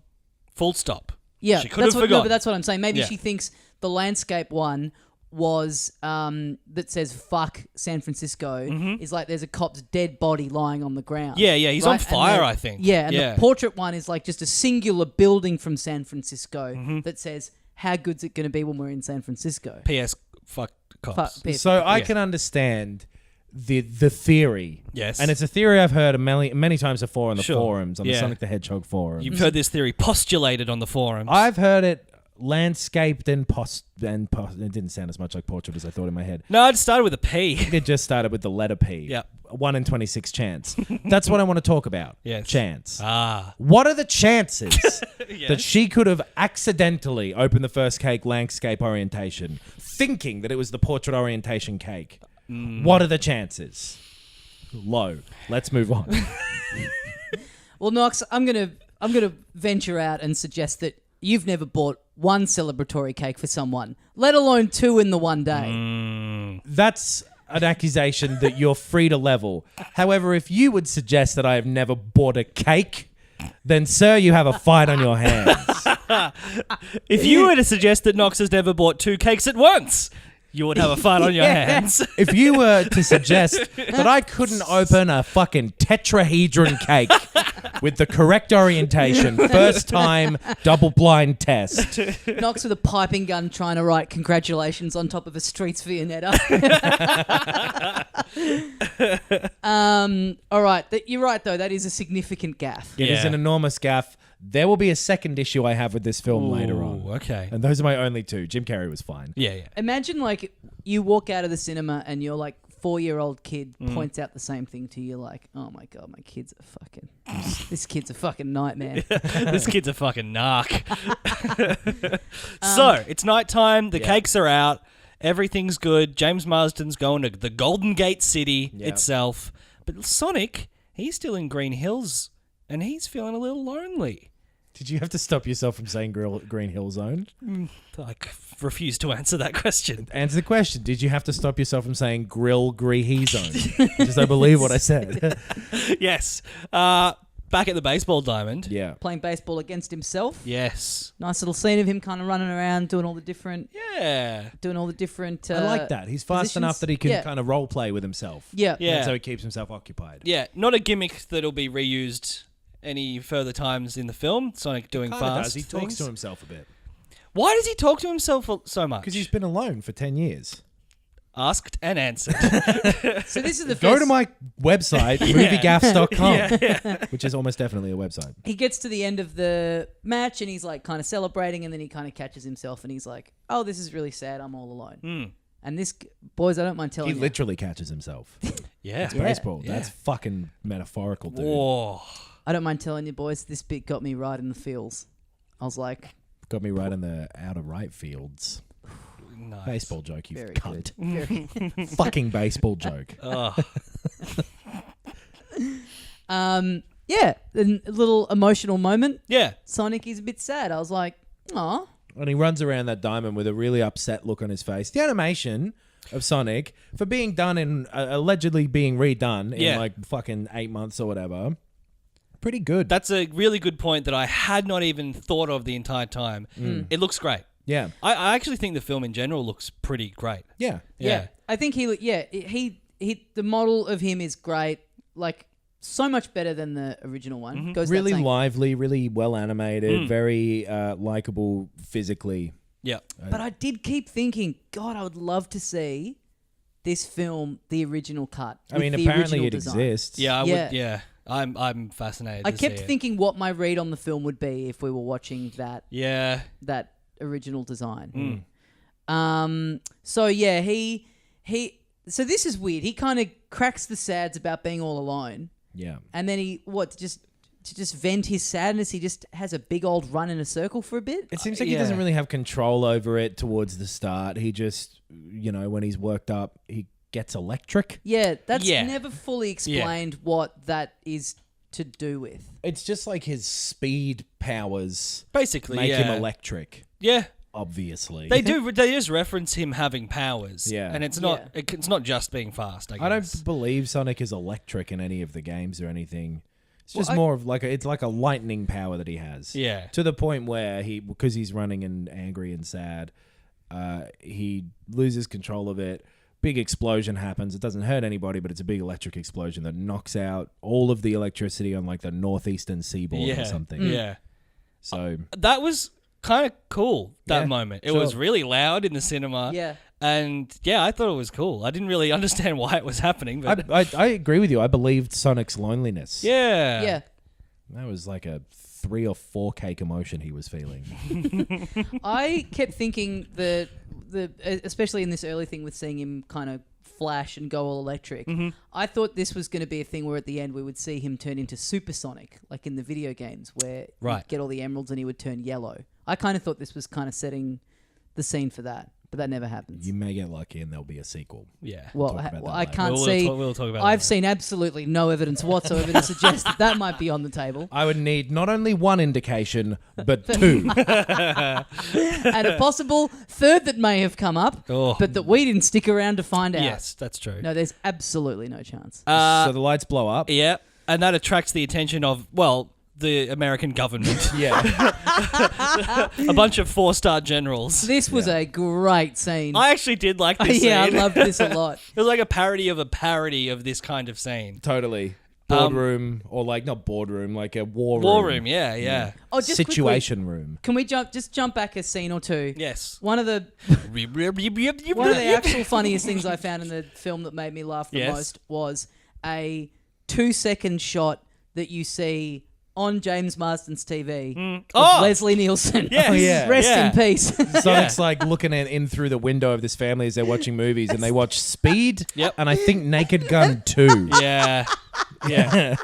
Full stop. Yeah, She could that's have what, no, forgotten. but that's what I'm saying. Maybe Yeah. she thinks the landscape one was that says "fuck San Francisco" is like there's a cop's dead body lying on the ground. Yeah, yeah, he's on And fire, the- I think. Yeah, and Yeah. the portrait one is like just a singular building from San Francisco Mm-hmm. that says, "How good's it going to be when we're in San Francisco?" P.S. Fuck cops. Fuck, piss. So I Yeah. can understand the theory. Yes. And it's a theory I've heard many times before on the Sure. forums, on the Yeah. Sonic the Hedgehog forums. You've heard this theory postulated on the forums. I've heard it landscaped and it didn't sound as much like portrait as I thought in my head. No, it started with a P. It just started with the letter P. Yep. 1 in 26 chance. That's what I want to talk about. Yes. Chance. Ah. What are the chances Yes. that she could have accidentally opened the first cake landscape orientation, thinking that it was the portrait orientation cake? What are the chances? Low. Let's move on. Well, Knox, I'm gonna venture out and suggest that you've never bought one celebratory cake for someone, let alone two in the one day. That's an accusation that you're free to level. However, if you would suggest that I have never bought a cake, then, sir, you have a fight on your hands. If you were to suggest that Knox has never bought two cakes at once, you would have a fight on your hands. If you were to suggest that I couldn't open a fucking tetrahedron cake with the correct orientation, first time, double blind test. Knox with a piping gun trying to write congratulations on top of a Streets Viennetta. All right, you're right though. That is a significant gaffe. It is Yeah. an enormous gaffe. There will be a second issue I have with this film later on. Ooh, okay. And those are my only two. Jim Carrey was fine. Yeah, yeah. Imagine like you walk out of the cinema and your like 4-year-old kid points out the same thing to you, like, "Oh my god, my kid's a fucking this kid's a fucking nightmare." This kid's a fucking narc. So, it's nighttime. The cakes are out. Everything's good. James Marsden's going to the Golden Gate City itself. But Sonic, he's still in Green Hills, and he's feeling a little lonely. Did you have to stop yourself from saying Green Hill Zone? I refuse to answer that question. Answer the question. Did you have to stop yourself from saying Grill Greehee Zone? Because I believe what I said. Yes. Back at the baseball diamond. Yeah. Playing baseball against himself. Yes. Nice little scene of him kind of running around doing all the different. Yeah. I I like that. He's fast enough that he can kind of role play with himself. Yeah. Yeah. And so he keeps himself occupied. Yeah. Not a gimmick that'll be reused any further times in the film. Sonic doing Kinda fast does. He talks things. to himself a bit. Why does he talk to himself so much? Because he's been alone for 10 years. Asked and answered. So this is the Go first. to my website, moviegaffs.com, which is almost definitely a website. He gets to the end of the match and he's like kind of celebrating, and then he kind of catches himself and he's like, "Oh, this is really sad. I'm all alone." And this, boys, I don't mind telling He you. literally catches himself. Yeah. It's baseball. Yeah. That's fucking metaphorical, dude. Whoa. I don't mind telling you, boys. This bit got me right in the feels. I was like, Got me right in the outer right fields. Nice. Baseball joke, you very cunt. good. Very. Fucking baseball joke. Yeah, a little emotional moment. Yeah. Sonic is a bit sad. I was like, "Aw." And he runs around that diamond with a really upset look on his face. The animation of Sonic, for being done in, allegedly being redone in like fucking 8 months or whatever, pretty good. That's a really good point that I had not even thought of the entire time. It looks great. Yeah. I actually think the film in general looks pretty great. Yeah. Yeah. I think the model of him is great. Like, so much better than the original one. Goes Really without saying. lively, really well animated, very likable physically. Yeah. But I did keep thinking, God, I would love to see this film, the original cut. I mean, with the apparently original it design. exists. Yeah, I Yeah. would. Yeah, I'm fascinated. I to kept see it. thinking what my read on the film would be if we were watching that Yeah. original design. So yeah, he. So this is weird. He kind of cracks the sads about being all alone, Yeah. and then to just vent his sadness, he just has a big old run in a circle for a bit. It seems like he doesn't really have control over it towards the start. He just, when he's worked up, he gets electric. Yeah, that's Yeah. never fully explained what that is to do with. It's just like his speed powers Basically, make yeah. him electric, Yeah. obviously. They do. They just reference him having powers. Yeah. And it's not. It's not just being fast. I guess. I don't believe Sonic is electric in any of the games or anything. It's just Well, more of it's like a lightning power that he has. Yeah. To the point where because he's running and angry and sad, he loses control of it. Big explosion happens. It doesn't hurt anybody, but it's a big electric explosion that knocks out all of the electricity on like the northeastern seaboard or something. Yeah. So That was kind of cool. That Yeah, moment. It sure. was really loud in the cinema. Yeah. And yeah, I thought it was cool. I didn't really understand why it was happening, but I agree with you. I believed Sonic's loneliness. yeah. Yeah. That was like a 3 or 4 cake emotion he was feeling. I kept thinking that especially in this early thing with seeing him kind of flash and go all electric, I thought this was going to be a thing where at the end we would see him turn into Supersonic, like in the video games where he'd get all the emeralds and he would turn yellow. I kind of thought this was kind of setting the scene for that, but that never happens. You may get lucky and there'll be a sequel. Yeah. Well, talk about that I later. can't We'll see. we'll talk about I've that. seen absolutely no evidence whatsoever to suggest that might be on the table, I would need not only one indication, but 2. and a possible third that may have come up, Oh. but that we didn't stick around to find out. Yes, that's true. No, there's absolutely no chance. So the lights blow up. Yeah. And that attracts the attention of, the American government. Yeah. A bunch of 4-star generals. This was a great scene. I actually did like this scene. I loved this a lot. It was like a parody of this kind of scene. Totally. Boardroom, or like not boardroom, like a war room. War room, yeah. Oh, just Situation room. Can we jump back a scene or two? Yes. One of the One actual funniest things I found in the film that made me laugh the most was a 2-second shot that you see on James Marsden's TV of Leslie Nielsen. Yes. Oh, yeah. Rest Yeah. in peace. Sonic's like looking in through the window of this family as they're watching movies, and they watch Speed. Yep. And I think Naked Gun 2. Yeah. Yeah.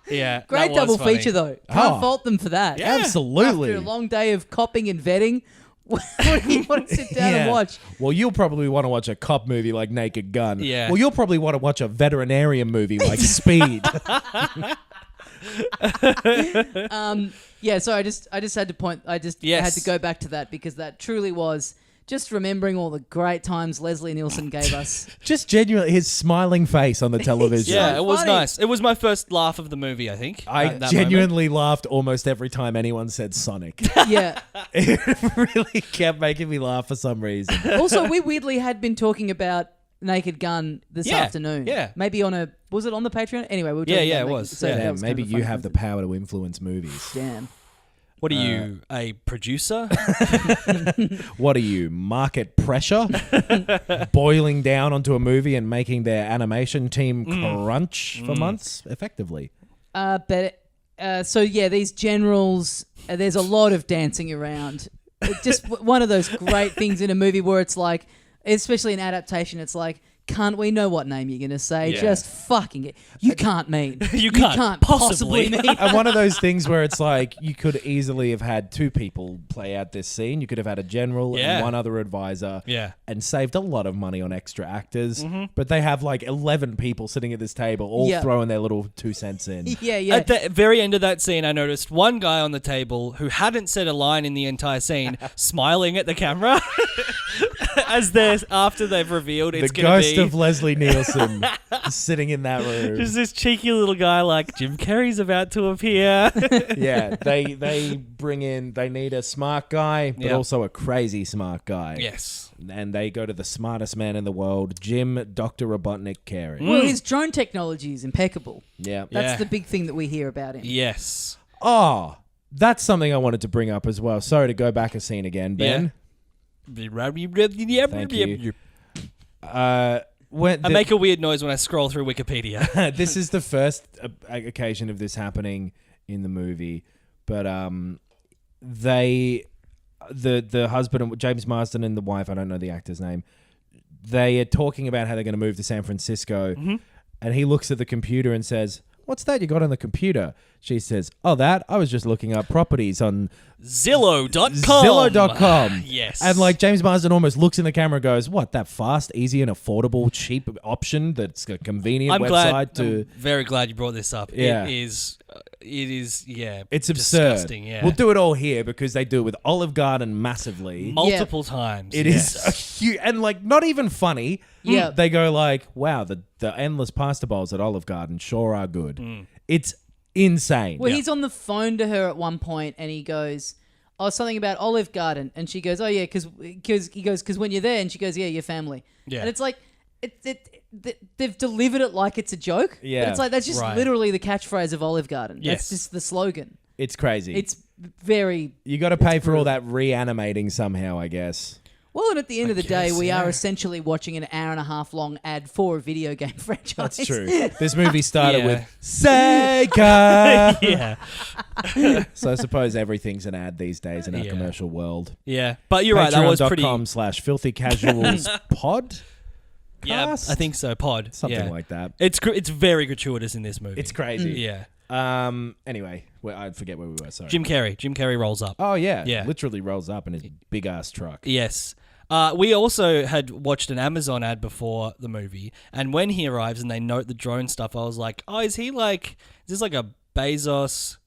Yeah. Great that was double funny. feature though. Can't Oh. fault them for that. Yeah. Absolutely. After a long day of copping and vetting, what do you want to sit down and watch? Well, you'll probably want to watch a cop movie like Naked Gun. Yeah. Well, you'll probably want to watch a veterinarian movie like Speed. Yeah, so I just had to point. I just Yes. had to go back to that because that truly was just remembering all the great times Leslie Nielsen gave us. Just genuinely, his smiling face on the television. Yeah, So it was funny. nice. It was my first laugh of the movie, I think. I at that genuinely laughed almost every time anyone said Sonic. Yeah. It really kept making me laugh for some reason. Also, we weirdly had been talking about Naked Gun this Yeah, afternoon. yeah. Maybe was it on the Patreon? Anyway, we were Yeah, talking yeah, about it Naked- was. So Yeah, that Damn, was maybe kind of a you fun have the thing. power to influence movies. Damn. What are you, a producer? What are you, market pressure? Boiling down onto a movie and making their animation team crunch for months effectively. So yeah, these generals. There's a lot of dancing around. Just one of those great things in a movie where it's like, especially in adaptation, it's like, can't we know what name you're going to say? Yeah. Just fucking it. You can't mean. You can't possibly. mean. And one of those things where it's like you could easily have had 2 people play out this scene. You could have had a general Yeah. and one other advisor Yeah. and saved a lot of money on extra actors. But they have like 11 people sitting at this table all Yeah. throwing their little 2 cents in. Yeah, yeah. At the very end of that scene, I noticed one guy on the table who hadn't said a line in the entire scene, smiling at the camera. after they've revealed it's the going to ghost be of Leslie Nielsen sitting in that room. just this cheeky little guy like Jim Carrey's about to appear. Yeah, they bring in. They need a smart guy, but Yep. also a crazy smart guy. Yes. And they go to the smartest man in the world, Jim Dr. Robotnik Carrey. Well, his drone technology is impeccable. Yeah. That's Yeah. the big thing that we hear about him. Yes. Oh, that's something I wanted to bring up as well. Sorry to go back a scene again, Ben. Thank you. I make a weird noise when I scroll through Wikipedia. This is the first occasion of this happening in the movie, but the husband and James Marsden and the wife, I don't know the actor's name, they are talking about how they're going to move to San Francisco, and he looks at the computer and says, "What's that you got on the computer?" She says, "Oh, that? I was just looking up properties on Zillow.com. Zillow.com." Yes. And like James Marsden almost looks in the camera and goes, "What, that fast, easy and affordable, cheap option that's a convenient website I'm very glad you brought this up. Yeah. It is, yeah. It's absurd. Disgusting, yeah. We'll do it all here because they do it with Olive Garden massively. Multiple times. It is a huge, and like not even funny. Yeah. They go like, wow, the endless pasta bowls at Olive Garden sure are good. It's insane. Well, he's on the phone to her at one point, and he goes, "Oh, something about Olive Garden," and she goes, "Oh yeah, because when you're there," and she goes, "Yeah, your family." Yeah. And it's like, they've delivered it like it's a joke. Yeah. But it's like that's just Right. literally the catchphrase of Olive Garden. Yes. That's just the slogan. It's crazy. It's very You got to pay for all that reanimating somehow, I guess. well, and at the end of the day, guess, we are yeah. essentially watching an hour and a half long ad for a video game franchise. That's true. This movie started Yeah. with Sega. Yeah. So I suppose everything's an ad these days in our Yeah. commercial world. Yeah. But you're right. That was pretty. Patreon.com/filthycasuals pod. Yeah, Cast? I think so. Pod. Something yeah. like that. It's very gratuitous in this movie. It's crazy. Yeah. Anyway, I forget where we were. Sorry. Jim Carrey rolls up. Oh yeah. Yeah. Literally rolls up in his big ass truck. Yes. We also had watched an Amazon ad before the movie, and when he arrives and they note the drone stuff, I was like, oh, is this like a Bezos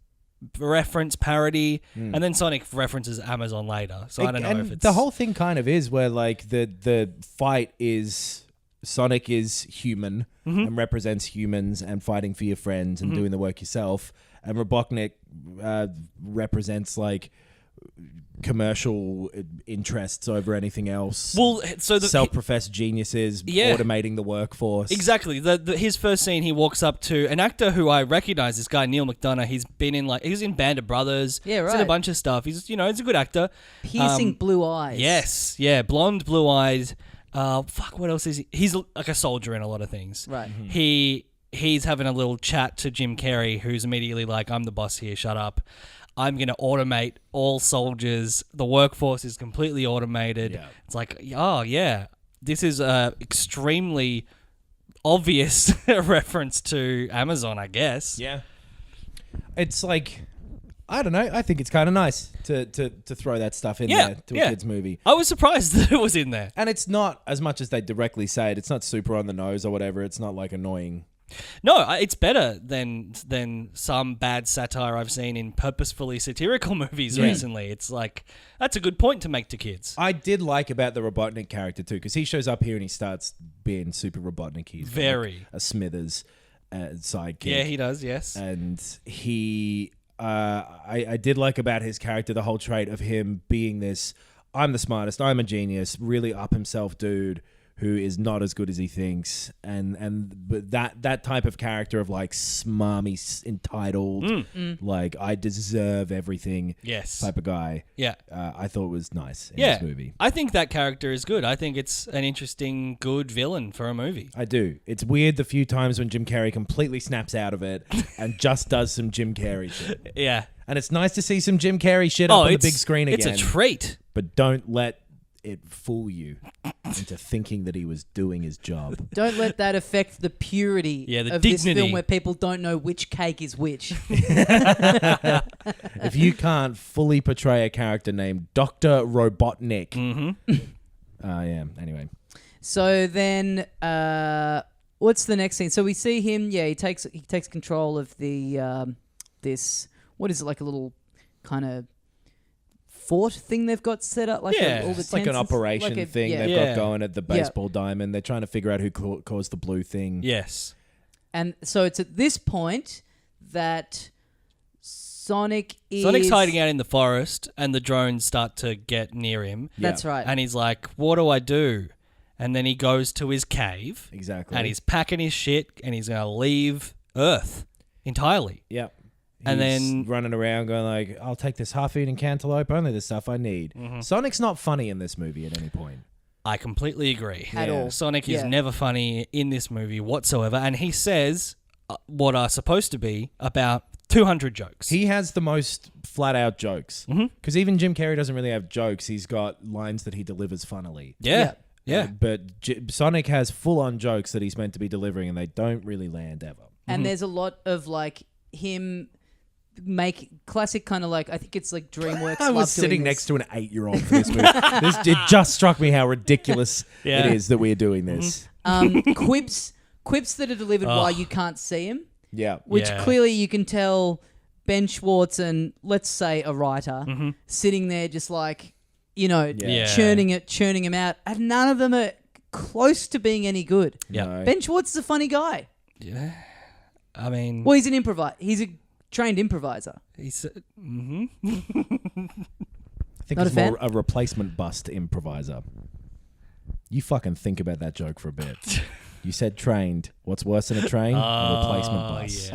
reference parody? And then Sonic references Amazon later, so I don't know And if it's... the whole thing kind of is where like the fight is Sonic is human and represents humans and fighting for your friends and doing the work yourself, and Robotnik represents like commercial interests over anything else. Well, so self-professed geniuses automating the workforce. Exactly. His first scene, he walks up to an actor who I recognize. This guy Neil McDonough. He's been in he's in Band of Brothers. Yeah, right. He's in a bunch of stuff. He's he's a good actor. Piercing blue eyes. Yes, yeah, blonde, blue-eyed. What else is he? He's like a soldier in a lot of things. Right. He's having a little chat to Jim Carrey, who's immediately like, "I'm the boss here. Shut up. I'm going to automate all soldiers. The workforce is completely automated." Yeah. It's like, oh, yeah, this is a extremely obvious reference to Amazon, I guess. Yeah. It's like, I don't know. I think it's kind of nice to throw that stuff in there to a kid's movie. I was surprised that it was in there. And it's not, as much as they directly say it, it's not super on the nose or whatever. It's not like annoying. No, it's better than some bad satire I've seen in purposefully satirical movies recently. It's like, that's a good point to make to kids. I did like about the Robotnik character too, because he shows up here and he starts being super Robotnik. He's Very. like a Smithers sidekick. Yeah, he does, yes. And he, I did like about his character the whole trait of him being this, I'm the smartest, I'm a genius, really up himself dude who is not as good as he thinks, but that type of character of like smarmy, entitled, like I deserve everything, Yes. type of guy. Yeah. I thought was nice in Yeah. this movie. I think that character is good. I think it's an interesting, good villain for a movie. I do. It's weird the few times when Jim Carrey completely snaps out of it and just does some Jim Carrey shit. Yeah. And it's nice to see some Jim Carrey shit up on the big screen again. It's a treat. But don't let it fool you into thinking that he was doing his job. Don't let that affect the purity Yeah, the of this dignity. film where people don't know which cake is which. If you can't fully portray a character named Dr. Robotnik. Yeah, anyway. So then, what's the next scene? So we see him. Yeah, he takes control of the this. What is it, like a little kind of fort thing they've got set up, like Yeah. all the It's like an tents and operation like thing they've got going at the baseball diamond. They're trying to figure out who caused the blue thing. Yes. And so it's at this point that Sonic's hiding out in the forest, and the drones start to get near him. That's right. And he's like, what do I do? And then he goes to his cave. Exactly. And he's packing his shit, and he's going to leave Earth entirely. Yep. And He's then running around going like, I'll take this half-eaten cantaloupe, only the stuff I need. Sonic's not funny in this movie at any point. I completely agree. At all. Sonic is Yeah. never funny in this movie whatsoever, and he says what are supposed to be about 200 jokes. He has the most flat-out jokes. Because even Jim Carrey doesn't really have jokes. He's got lines that he delivers funnily. Yeah. But Sonic has full-on jokes that he's meant to be delivering, and they don't really land ever. And there's a lot of like him make classic kind of like, I think it's like DreamWorks. I was sitting next to an 8-year-old for this movie. It just struck me how ridiculous it is that we're doing this. Quips that are delivered while you can't see him. Yeah. Which clearly you can tell Ben Schwartz and, let's say, a writer sitting there just like, churning him out. And none of them are close to being any good. Yeah. No. Ben Schwartz is a funny guy. Yeah. I mean... Well, he's an improviser. He's a trained improviser. He's... I think Not he's a fan? more a replacement bust improviser. You fucking think about that joke for a bit. You said trained. What's worse than a train? A replacement bus.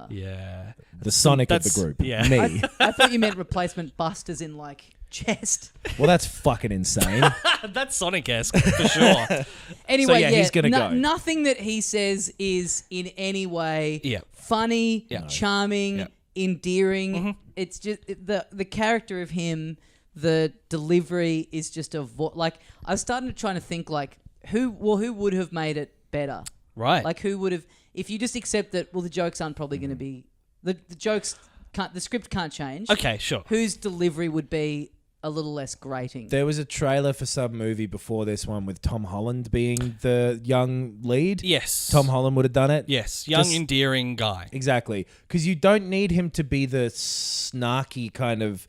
Yeah. The Sonic of the That's- group. yeah. Me. I thought you meant replacement bust as in like chest. Well, that's fucking insane. That's Sonic-esque, for sure. Anyway, yeah, he's gonna go. Nothing that he says is in any way funny, charming, endearing. It's just the character of him. The delivery is just like I was starting to try to think like who would have made it better, Right. Like who would have, if you just accept that the jokes aren't probably going to be the jokes can't, the script can't change. Okay, sure. Whose delivery would be a little less grating? There was a trailer for some movie before this one with Tom Holland being the young lead. Yes. Tom Holland would have done it. Yes. Young, Just- endearing guy. Exactly. Because you don't need him to be the snarky kind of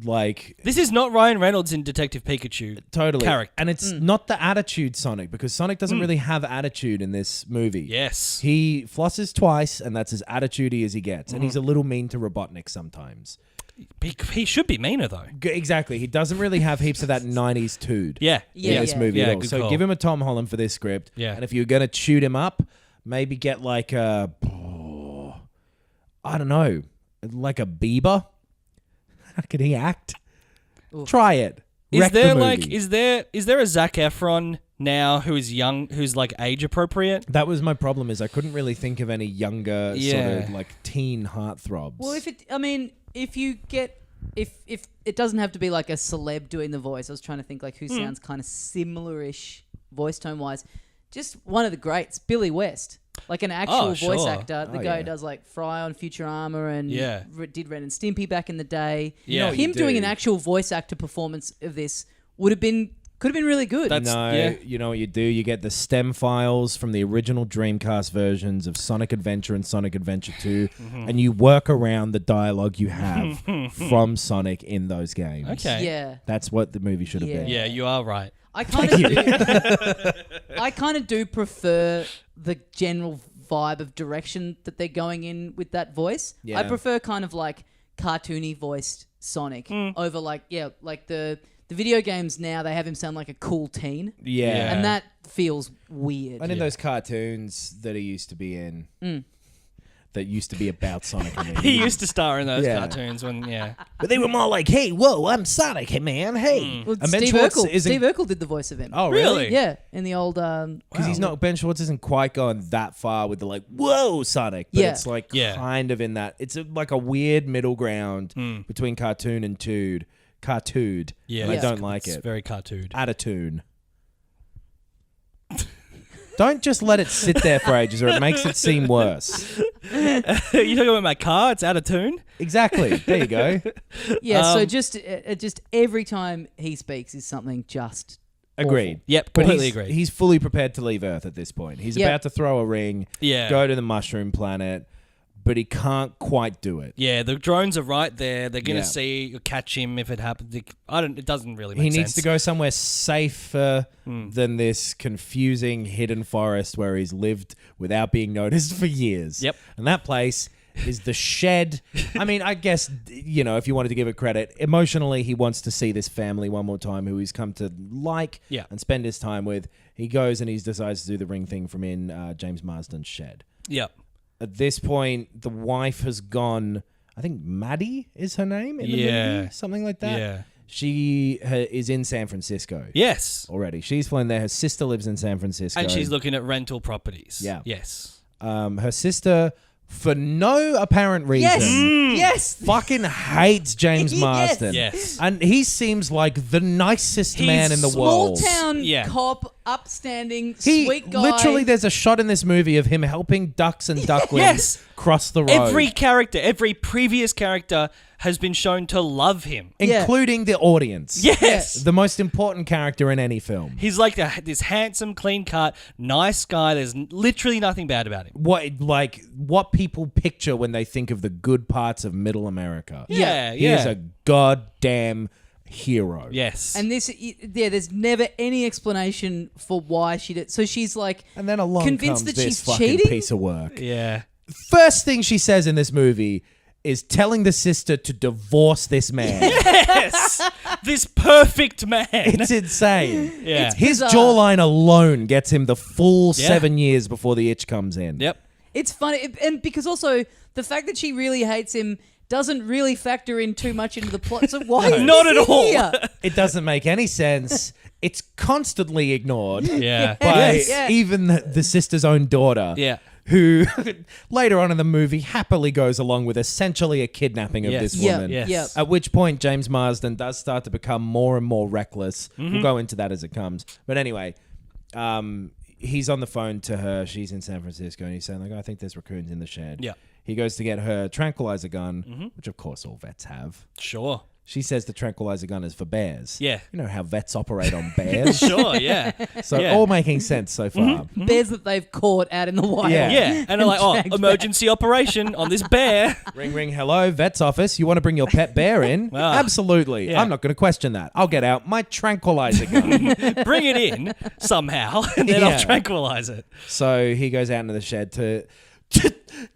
like... This is not Ryan Reynolds in Detective Pikachu. Totally. Character. And it's not the attitude Sonic, because Sonic doesn't really have attitude in this movie. Yes. He flosses twice, and that's as attitudey as he gets. And he's a little mean to Robotnik sometimes. He should be meaner, though. Exactly. He doesn't really have heaps of that 90s tood Yeah. in this movie at all. good So call. give him a Tom Holland for this script. Yeah. And if you're going to shoot him up, maybe get like a... I don't know. Like a Bieber? How can he act? Oof. Try it. Is Wreck the there movie. like is there a Zac Efron now who is young, who's like age appropriate? That was my problem, is I couldn't really think of any younger sort Yeah. of like teen heartthrobs. Well, if you get if it doesn't have to be like a celeb doing the voice. I was trying to think like who sounds kind of similar-ish voice tone wise. Just one of the greats, Billy West, like an actual voice sure. actor. The Oh, guy yeah. who does like Fry on Futurama and Yeah. did Ren and Stimpy back in the day. You know what Him you doing do? an actual voice actor performance of this could have been really good. That's- No, yeah. you know what you do? You get the stem files from the original Dreamcast versions of Sonic Adventure and Sonic Adventure 2, and you work around the dialogue you have from Sonic in those games. Okay. yeah. That's what the movie should have been. Yeah, you are right. I kind of do. I kind of do prefer the general vibe of direction that they're going in with that voice. Yeah. I prefer kind of like cartoony voiced Sonic over like the video games now. They have him sound like a cool teen, Yeah. and that feels weird. And in those cartoons that he used to be in, that used to be about Sonic. I mean. He used to star in those Yeah. cartoons when But they were more like, hey, whoa, I'm Sonic, hey, man, hey. Well, And Ben Steve Schwartz Urkel. isn't- Steve Urkel did the voice of him. Oh, Really? Yeah, in the old Because he's not, Ben Schwartz isn't quite going that far with the like, whoa, Sonic. But Yeah. it's like Yeah. kind of in that. It's like a weird middle ground between cartoon and tood. Cartood. yeah, And I Yeah. don't like it's it. very cartoon. Attitude. Don't just let it sit there for ages or it makes it seem worse. You talking about my car? It's out of tune. Exactly. There you go. Yeah, so just every time he speaks is something just Agreed. Yep, But completely he's, agree. he's fully prepared to leave Earth at this point. He's Yeah. about to throw a ring, Yeah. go to the mushroom planet, but he can't quite do it. Yeah, the drones are right there. They're going to Yeah. see or catch him if it happens. It doesn't really make He sense. needs to go somewhere safer than this confusing hidden forest where he's lived without being noticed for years. Yep. And that place is the shed. I mean, I guess, if you wanted to give it credit, emotionally, he wants to see this family one more time who he's come to like and spend his time with. He goes and he decides to do the ring thing from in James Marsden's shed. Yep. At this point, the wife has gone, I think Maddie is her name in the movie? Something like that. Yeah. She is in San Francisco. Yes. Already. She's flown there. Her sister lives in San Francisco. And she's looking at rental properties. Yeah. Yes. Her sister, for no apparent reason, Yes. fucking hates James Yes. Marsden. Yes. And he seems like the nicest man in the Small world. town Yeah. cop, upstanding, He sweet guy. literally, there's a shot in this movie of him helping ducks and ducklings cross the road. Every previous character has been shown to love him. Including the audience. Yes. The most important character in any film. He's like this handsome, clean cut, nice guy. There's literally nothing bad about him. What people picture when they think of the good parts of middle America. Yeah, He is a goddamn hero. Yes. And there's never any explanation for why she did. So she's like, And then along convinced comes that this she's fucking cheating. piece of work. yeah. First thing she says in this movie is telling the sister to divorce this man. Yes. This perfect man. It's insane. Yeah. His bizarre. jawline alone gets him the full 7 years before the itch comes in. Yep. It's funny, and because also the fact that she really hates him doesn't really factor in too much into the plot. So why? Is Not this at all. here? It doesn't make any sense. It's constantly ignored Yeah. by Yes. even the sister's own daughter. Yeah. Who later on in the movie happily goes along with essentially a kidnapping of this Yep. woman. Yes. Yep. At which point James Marsden does start to become more and more reckless. We'll go into that as it comes. But anyway, he's on the phone to her. She's in San Francisco and he's saying like, I think there's raccoons in the shed. Yeah. He goes to get her tranquilizer gun, which of course all vets have. Sure. She says the tranquilizer gun is for bears. Yeah. You know how vets operate on bears? Sure, yeah. So Yeah. all making sense so far. Bears that they've caught out in the wild. Yeah. Yeah. And they're like, dragged emergency operation on this bear. Ring, ring, hello, vet's office. You want to bring your pet bear in? Ah. Absolutely. Yeah. I'm not going to question that. I'll get out my tranquilizer gun. Bring it in somehow, and then Yeah. I'll tranquilize it. So he goes out into the shed to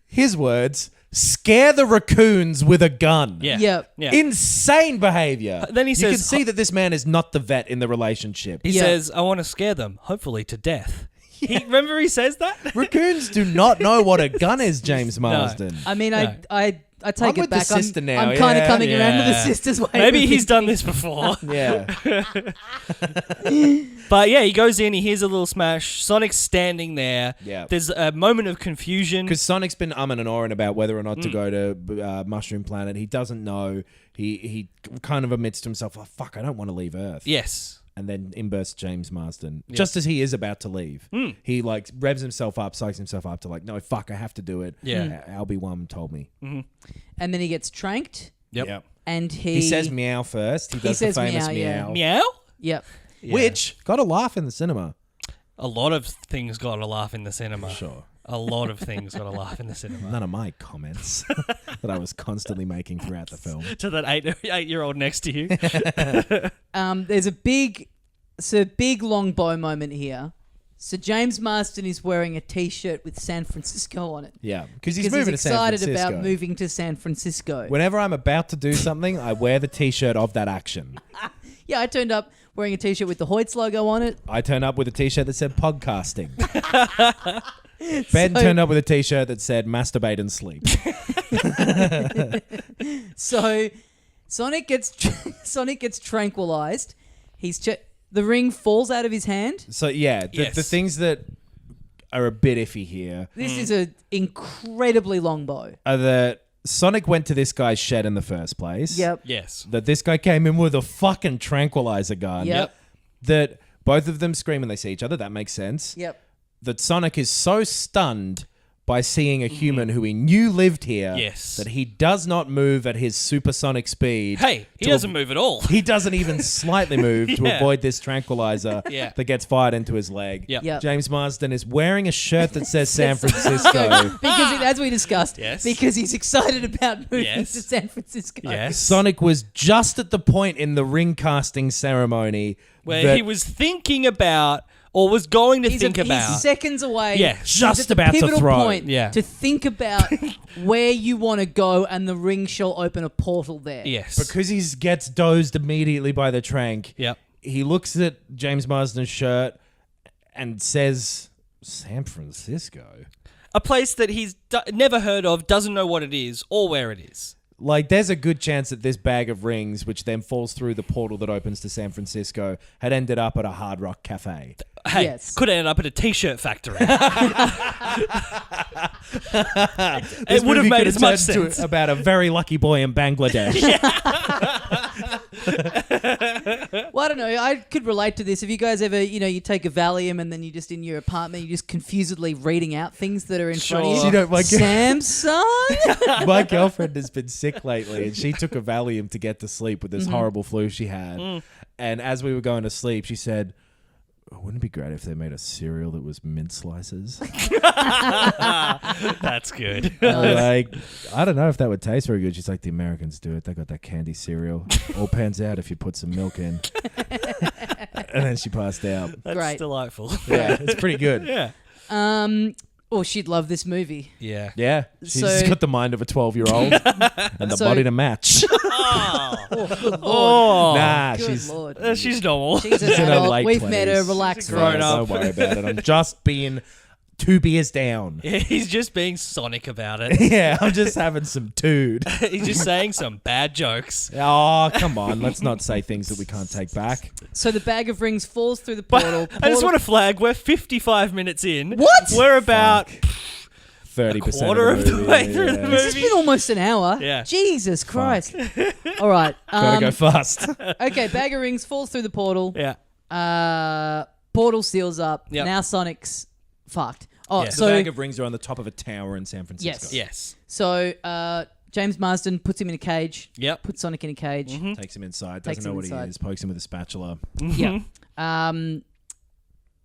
his words, scare the raccoons with a gun. Yeah. Yep. Yeah. Insane behavior. Then he you can says- see that this man is not the vet in the relationship. He Yeah. says, I want to scare them, hopefully to death. Remember he says that? Raccoons do not know what a gun is, James Marsden. I mean, No. I take I'm it with the back. sister I'm, now, I'm kind of yeah. coming around to the Yeah. sister's way. Maybe of he's done thinking. this before. Yeah. But yeah, he goes in, he hears a little smash. Sonic's standing there. Yeah. There's a moment of confusion. Because Sonic's been umming and ahhing about whether or not to go to Mushroom Planet. He doesn't know. He kind of admits to himself, oh, fuck, I don't want to leave Earth. Yes. And then in bursts James Marsden. Just as he is about to leave. He like revs himself up, psychs himself up to like, no, fuck, I have to do it. Yeah. Albie One told me. And then he gets tranked, Yep. and He says meow first. He does says the famous meow, meow. yeah. Meow? Yep. Yeah. Which got a laugh in the cinema. A lot of things got a laugh in the cinema. Sure. A lot of things got a laugh in the cinema. None of my comments that I was constantly making throughout the film. To that 8-year-old next to you. There's a big long bow moment here. So James Marsden is wearing a T-shirt with San Francisco on it. Yeah, because he's Because moving he's to San excited Francisco. about moving to San Francisco. Whenever I'm about to do something, I wear the T-shirt of that action. Yeah, I turned up wearing a T-shirt with the Hoyts logo on it. I turn up with a T-shirt that said podcasting. Ben turned up with a T-shirt that said masturbate and sleep. So Sonic gets tranquilized. The ring falls out of his hand. So yeah, the Yes. things that are a bit iffy here This is an incredibly long bow. are that Sonic went to this guy's shed in the first place. Yep. Yes. That this guy came in with a fucking tranquilizer gun. Yep. That both of them scream when they see each other. That makes sense. Yep. That Sonic is so stunned by seeing a human who he knew lived here. Yes. That he does not move at his supersonic speed. Hey, he doesn't move at all. He doesn't even slightly move to Yeah. avoid this tranquilizer Yeah. that gets fired into his leg. Yep. James Marsden is wearing a shirt that says San Francisco. Because, as we discussed, Yes. because he's excited about moving Yes. to San Francisco. Yes. Sonic was just at the point in the ring casting ceremony Where that he was thinking about, or was going to He's think about. He's seconds away. Yeah. He's Just at the about to pivotal throw. point Yeah. to think about where you want to go, and the ring shall open a portal there. Yes. because he gets dozed immediately by the trank. Yep. He looks at James Marsden's shirt and says, San Francisco? A place that he's never heard of, doesn't know what it is or where it is. Like, there's a good chance that this bag of rings, which then falls through the portal that opens to San Francisco, had ended up at a Hard Rock Cafe. Hey, Yes. could have ended up at a t-shirt factory. This It would have movie made could as much turned to sense. about a very lucky boy in Bangladesh. Well, I don't know. I could relate to this. Have you guys ever, you take a Valium and then you're just in your apartment, you're just confusedly reading out things that are in front of Sure. you? You know, my, Samsung? my girlfriend has been sick lately, and she took a Valium to get to sleep with this horrible flu she had. And as we were going to sleep, she said, wouldn't it be great if they made a cereal that was mint slices? That's good. Like, I don't know if that would taste very good. She's like, the Americans do it. They got that candy cereal. All pans out if you put some milk in. And then she passed out. That's Great. delightful. Yeah, it's pretty good. Yeah. Oh, she'd love this movie. Yeah. Yeah, she's So- got the mind of a 12-year-old and the So- body to match. Oh, good lord. Oh. Nah, Good she's lord. She's normal. She's an in her adult. late We've met her. 20s. Relax, She's grown folks. up. Don't worry about it. I'm just being 2 beers down. Yeah, he's just being Sonic about it. Yeah, I'm just having some tood. He's just saying some bad jokes. Oh, come on. Let's not say things that we can't take back. So the bag of rings falls through the But portal. I just want to flag, we're 55 minutes in. What? We're about 30% quarter of the way movie, through the yeah. movie. It's been almost an hour. Yeah. Jesus Christ. All right. Gotta go fast. Okay, bag of rings falls through the portal. Yeah. Portal seals up. Yep. Now Sonic's fucked. Oh, Yeah. The so bag of rings are on the top of a tower in San Francisco. Yes. so James Marsden puts him in a cage. Yep. Puts Sonic in a cage. Takes him inside, Takes doesn't know him what inside. he is, pokes him with a spatula. Yeah.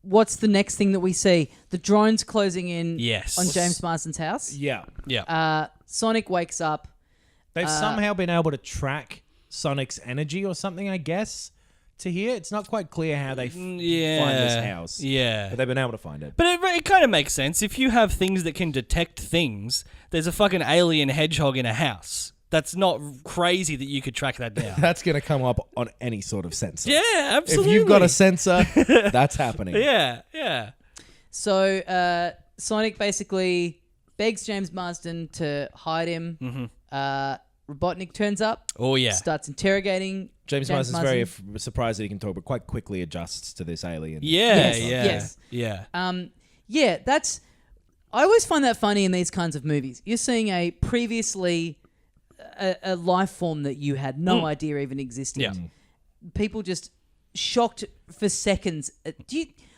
What's the next thing that we see? The drone's closing in Yes. on James Marsden's house. Yeah. Yeah. Sonic wakes up. They've somehow been able to track Sonic's energy or something, I guess, to here. It's not quite clear how they find this house. Yeah. But they've been able to find it. But it kind of makes sense. If you have things that can detect things, there's a fucking alien hedgehog in a house. That's not crazy that you could track that down. That's going to come up on any sort of sensor. Yeah, absolutely. If you've got a sensor, that's happening. Yeah, yeah. So Sonic basically begs James Marsden to hide him. Robotnik turns up. Oh, yeah. Starts interrogating James Marsden's very surprised that he can talk, but quite quickly adjusts to this alien. Yeah, Yes, yeah. yes. Yeah. Yeah, that's. I always find that funny in these kinds of movies. You're seeing a previously a life form that you had no idea even existed. Yeah. People just shocked for seconds.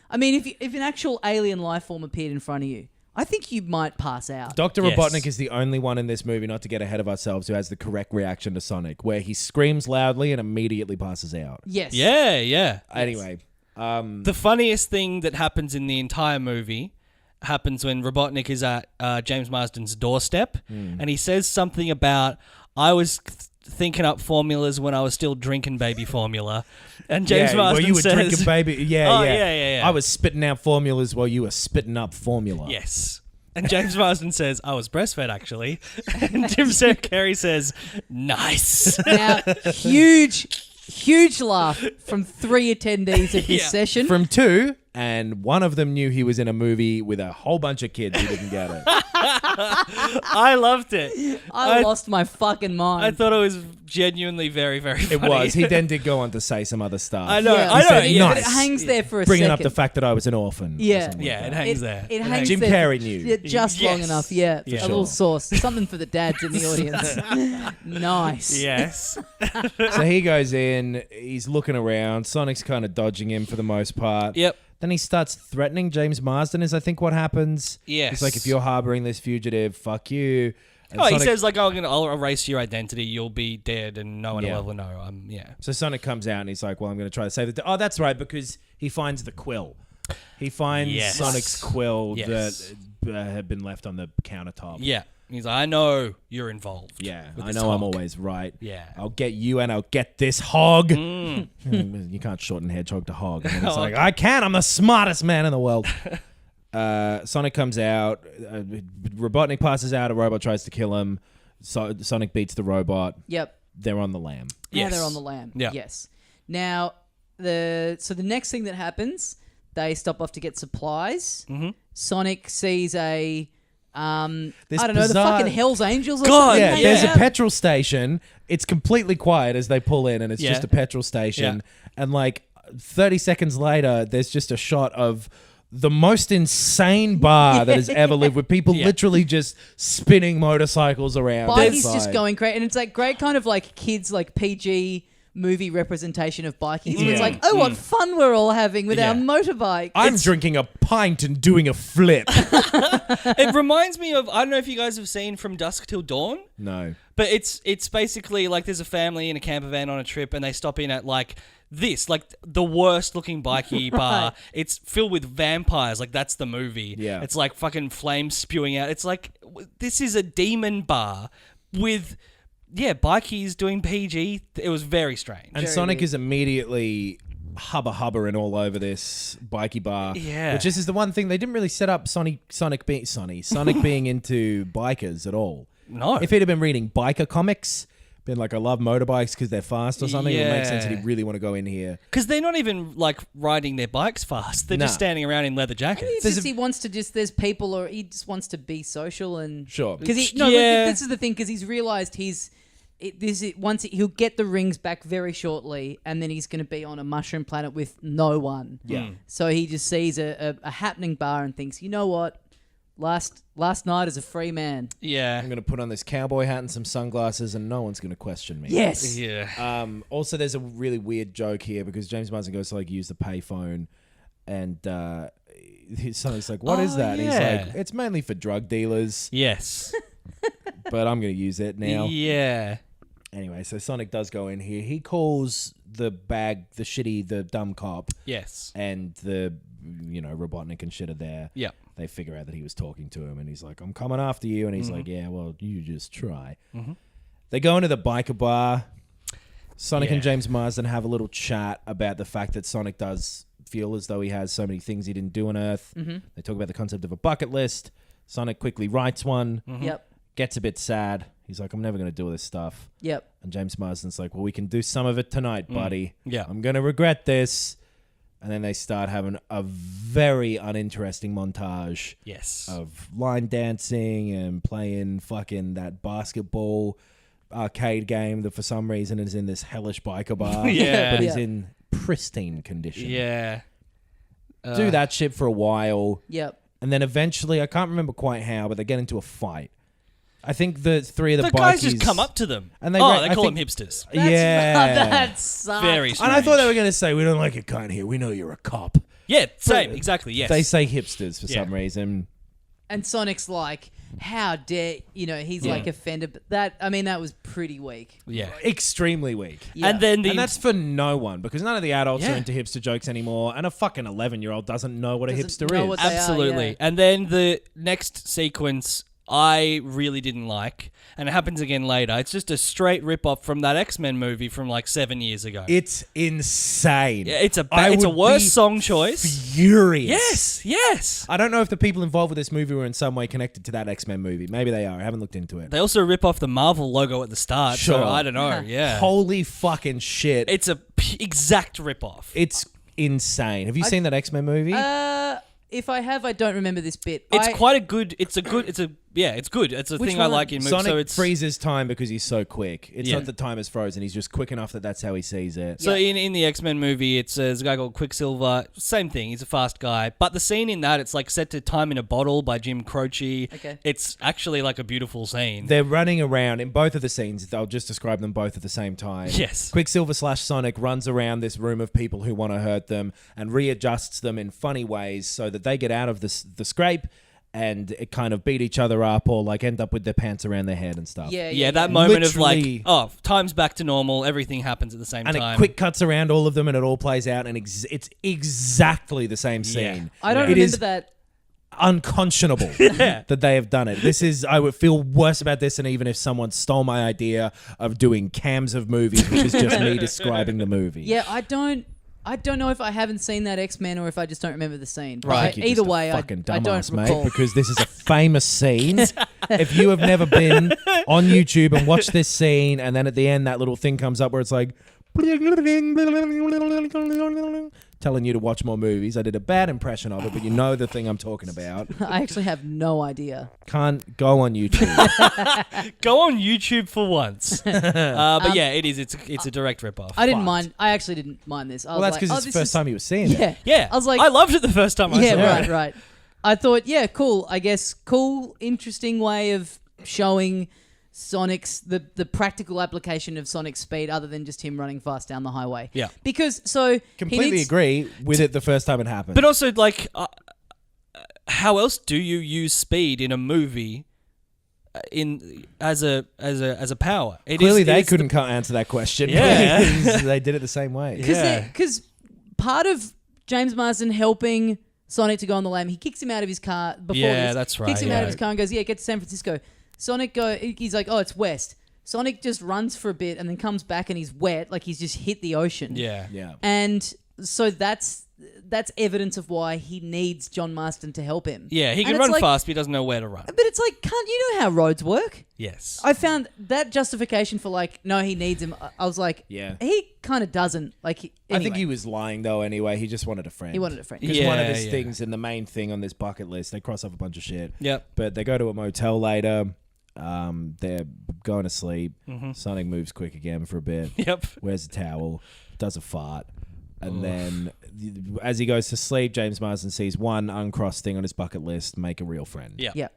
I mean, if an actual alien life form appeared in front of you, I think you might pass out. Dr. Yes. Robotnik is the only one in this movie, not to get ahead of ourselves, who has the correct reaction to Sonic, where he screams loudly and immediately passes out. Yes. Yeah, yeah. Anyway, The funniest thing that happens in the entire movie happens when Robotnik is at James Marsden's doorstep, and he says something about, I was thinking up formulas when I was still drinking baby formula. And James Marsden you were says... drinking baby. Yeah, Oh, yeah. yeah. I was spitting out formulas while you were spitting up formula. Yes. And James Marsden says, I was breastfed, actually. And Carrey says, nice. Now, huge laugh from 3 attendees of this session. From 2, and one of them knew he was in a movie with a whole bunch of kids who didn't get it. I loved it. I lost my fucking mind. I thought it was genuinely very, very funny. It was. He then did go on to say some other stuff. I know. Yeah. I He know. said, Yeah. But nice. it hangs there for a Bringing second. up the fact that I was an orphan. or Yeah. something Yeah, like it that. hangs there. It hangs Jim there. Carrey knew. Yeah, just long Yes. enough. Yeah, Yeah. a little sauce, something for the dads in the audience. Nice. Yes. So he goes in, he's looking around. Sonic's kind of dodging him for the most part. Yep. Then he starts threatening James Marsden is I think what happens. Yes. He's like, if you're harboring this fugitive, fuck you. And He says like, I'll erase your identity. You'll be dead and no one will ever know. So Sonic comes out and he's like, well, I'm going to try to save it. Oh, that's right, because he finds the quill. He finds Sonic's quill that had been left on the countertop. Yeah. He's like, I know you're involved. Yeah, I know I'm always right. Yeah. I'll get you and I'll get this hog. You can't shorten Hedgehog to hog. And it's like, I can. I'm the smartest man in the world. Sonic comes out. Robotnik passes out. A robot tries to kill him. Sonic beats the robot. Yep. They're on the lam. Yeah, they're on the lam. Yeah. Yes. Now, the next thing that happens, they stop off to get supplies. Mm-hmm. Sonic sees a... I don't know, the fucking Hell's Angels or something. Yeah, there's a petrol station. It's completely quiet as they pull in, and it's just a petrol station. Yeah. And like 30 seconds later, there's just a shot of the most insane bar that has ever lived, with people literally just spinning motorcycles around. Bikies just going crazy. And it's like great kind of like kids, like PG movie representation of bikies. Where it's like, what fun we're all having with our motorbike. I'm drinking a pint and doing a flip. It reminds me of, I don't know if you guys have seen From Dusk Till Dawn. No. But it's basically like there's a family in a camper van on a trip and they stop in at like the worst looking bikie bar. It's filled with vampires. Like that's the movie. Yeah. It's like fucking flames spewing out. It's like, this is a demon bar with... Yeah, bikies doing PG. It was very strange. And very Sonic weird. is immediately hubba-hubbering all over this bikie bar. Yeah. Which is the one thing, they didn't really set up Sonic being into bikers at all. No. If he'd have been reading biker comics, been like, I love motorbikes because they're fast or something, it would make sense that he'd really want to go in here. Because they're not even like riding their bikes fast. They're just standing around in leather jackets. It's just he wants to there's people, or he just wants to be social and... Sure. Because this is the thing, because he's realised he'll get the rings back very shortly, and then he's going to be on a mushroom planet with no one. Yeah. So he just sees a happening bar and thinks, you know what? Last night as a free man. Yeah. I'm going to put on this cowboy hat and some sunglasses and no one's going to question me. Yes. Yeah. Also, there's a really weird joke here because James Marsden goes to like use the payphone and Sonic's like, what is that? And he's like, it's mainly for drug dealers. Yes. But I'm going to use it now. Yeah. Anyway, so Sonic does go in here. He calls the dumb cop. Yes. And the, Robotnik and shit are there. Yep. They figure out that he was talking to him and he's like, I'm coming after you. And he's like, yeah, well, you just try. Mm-hmm. They go into the biker bar. Sonic and James Marsden have a little chat about the fact that Sonic does feel as though he has so many things he didn't do on Earth. Mm-hmm. They talk about the concept of a bucket list. Sonic quickly writes one. Mm-hmm. Yep. Gets a bit sad. He's like, I'm never going to do all this stuff. Yep. And James Marsden's like, well, we can do some of it tonight, buddy. Yeah. I'm going to regret this. And then they start having a very uninteresting montage. Yes. Of line dancing and playing fucking that basketball arcade game that for some reason is in this hellish biker bar. Yeah. But is in pristine condition. Yeah. Do that shit for a while. Yep. And then eventually, I can't remember quite how, but they get into a fight. I think the three of the guys bikies just come up to them. And they they call them hipsters. That sucks. Very strange. And I thought they were going to say, we don't like your kind here. We know you're a cop. Yeah, same. Exactly, yes. They say hipsters for some reason. And Sonic's like, how dare... he's like offended. But that was pretty weak. Yeah. Extremely weak. Yeah. And then And that's for no one, because none of the adults Yeah. are into hipster jokes anymore, and a fucking 11-year-old doesn't know what a hipster know is. what they are, Absolutely. yeah. And then the next sequence I really didn't like, and it happens again later. It's just a straight rip-off from that X-Men movie from like 7 years ago. It's insane. Yeah, it's a would worse be song choice. Furious. Yes. I don't know if the people involved with this movie were in some way connected to that X-Men movie. Maybe they are. I haven't looked into it. They also rip off the Marvel logo at the start. Sure. So I don't know. Yeah. Holy fucking shit. It's a exact rip-off. It's insane. Have you seen that X-Men movie? If I have, I don't remember this bit. It's quite a good. It's a it's good. It's a Which thing I one? like in movies. Sonic So it's freezes time because he's so quick. It's Yeah. not that time is frozen. He's just quick enough that's how he sees it. So in the X-Men movie, it's there's a guy called Quicksilver. Same thing. He's a fast guy. But the scene in that, it's like set to Time in a Bottle by Jim Croce. Okay. It's actually like a beautiful scene. They're running around in both of the scenes. I'll just describe them both at the same time. Yes. Quicksilver / Sonic runs around this room of people who want to hurt them and readjusts them in funny ways so that they get out of the scrape and it kind of beat each other up or like end up with their pants around their head and stuff. Yeah, that moment Literally- of like, time's back to normal. Everything happens at the same And time. it quick cuts around all of them and it all plays out and it's exactly the same scene. Yeah. I don't It remember is that. unconscionable that they have done it. I would feel worse about this than even if someone stole my idea of doing cams of movies, which is just me describing the movie. Yeah, I don't know if I haven't seen that X-Men or if I just don't remember the scene. I But think you're either just a way, I fucking don't dumbass, mate, recall. because this is a famous scene. If you have never been on YouTube and watched this scene, and then at the end that little thing comes up where it's like telling you to watch more movies. I did a bad impression of it, but you know the thing I'm talking about. I actually have no idea. Can't go on YouTube. Go on YouTube for once. But yeah, it is. It's a direct ripoff. I didn't mind. I actually didn't mind this. I Well, was that's like, because oh, it's the this first is- time you were seeing it. Yeah. Yeah, I was like, I loved it the first time I yeah, saw it. right. I thought, yeah, cool. I guess cool, interesting way of showing Sonic's the practical application of Sonic's speed, other than just him running fast down the highway. Yeah. Because he Completely needs- agree with it the first time it happened. But also, like, how else do you use speed in a movie? As a power. Clearly, they couldn't answer that question. Yeah. because they did it the same way. Because part of James Marsden helping Sonic to go on the lam, he kicks him out of his car before Yeah, this. that's right, Kicks him out yeah. of his car and goes, yeah, get to San Francisco. He's like, oh, it's west. Sonic just runs for a bit and then comes back and he's wet, like he's just hit the ocean. Yeah. Yeah. And so that's evidence of why he needs John Marsden to help him. Yeah, he And can it's run like- fast, but he doesn't know where to run. But it's like, you know how roads work? Yes. I found that justification for like, no, he needs him. I was like, Yeah. he kind of doesn't. Like, I think anyway. he was lying though. Anyway, he just wanted a friend. He wanted a friend. Because Yeah, one of his yeah. things and the main thing on this bucket list, they cross off a bunch of shit. Yep. But they go to a motel later. They're going to sleep. Sonic moves quick again for a bit. Yep. Wears a towel. Does a fart. And then, as he goes to sleep, James Marsden sees one uncrossed thing on his bucket list: make a real friend. Yeah. Yeah.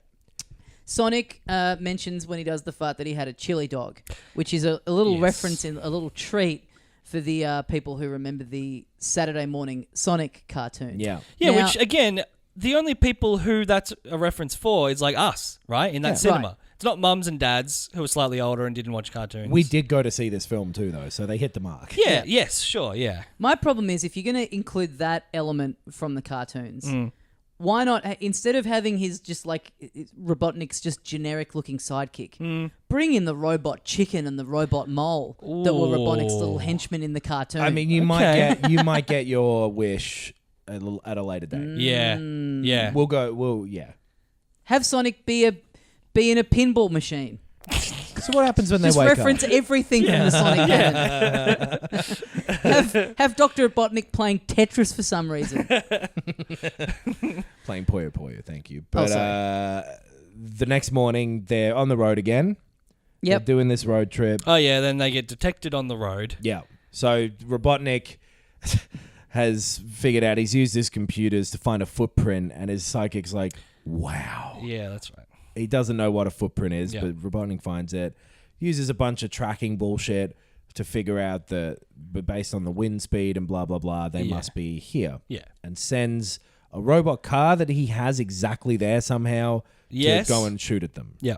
Sonic mentions when he does the fart that he had a chili dog, which is a little Yes. reference in a little treat for the people who remember the Saturday morning Sonic cartoon. Yeah. Yeah, Now- which again, the only people who that's a reference for is like us, right? In that Yeah. cinema. Right. It's not mums and dads who are slightly older and didn't watch cartoons. We did go to see this film too, though, so they hit the mark. Yeah, Yeah. yes, sure, yeah. My problem is if you're going to include that element from the cartoons, Mm. why not, instead of having his just like Robotnik's just generic looking sidekick, bring in the robot chicken and the robot mole that were Robotnik's little henchmen in the cartoon. I mean, you might get your wish at a later date. Yeah. Yeah. We'll yeah. have Sonic be in a pinball machine. So what happens when Just they wake reference up? everything from the Sonic canon. have Dr. Robotnik playing Tetris for some reason. Playing Puyo Puyo, thank you. But sorry. the next morning, they're on the road again. Yep. They're doing this road trip. Oh yeah, then they get detected on the road. Yeah. So Robotnik has figured out he's used his computers to find a footprint, and his psychic's like, wow. Yeah, that's right. He doesn't know what a footprint is, Yeah. but Robotnik finds it, uses a bunch of tracking bullshit to figure out but based on the wind speed and blah, blah, blah, they Yeah. must be here. Yeah. And sends a robot car that he has exactly there somehow Yes. to go and shoot at them. Yeah.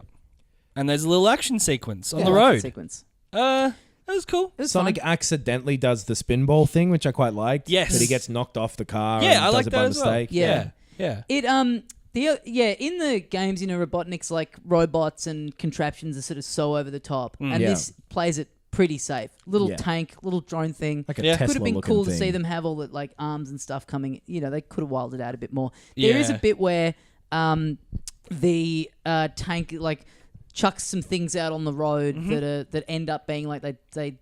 And there's a little action sequence on Yeah, the I like that road. sequence. That was cool. It was Sonic fun. accidentally does the spinball thing, which I quite liked. Yes. That he gets knocked off the car Yeah, and I does like it that by as well. mistake. Yeah. Yeah. It in the games, Robotnik's like robots and contraptions are sort of so over the top, and Yeah. this plays it pretty safe. Little Yeah. tank, little drone thing. Like a Yeah. Tesla Could have been looking cool thing. to see them have all the like arms and stuff coming. They could have wilded it out a bit more. There is a Yeah. bit where the tank like chucks some things out on the road that end up being like they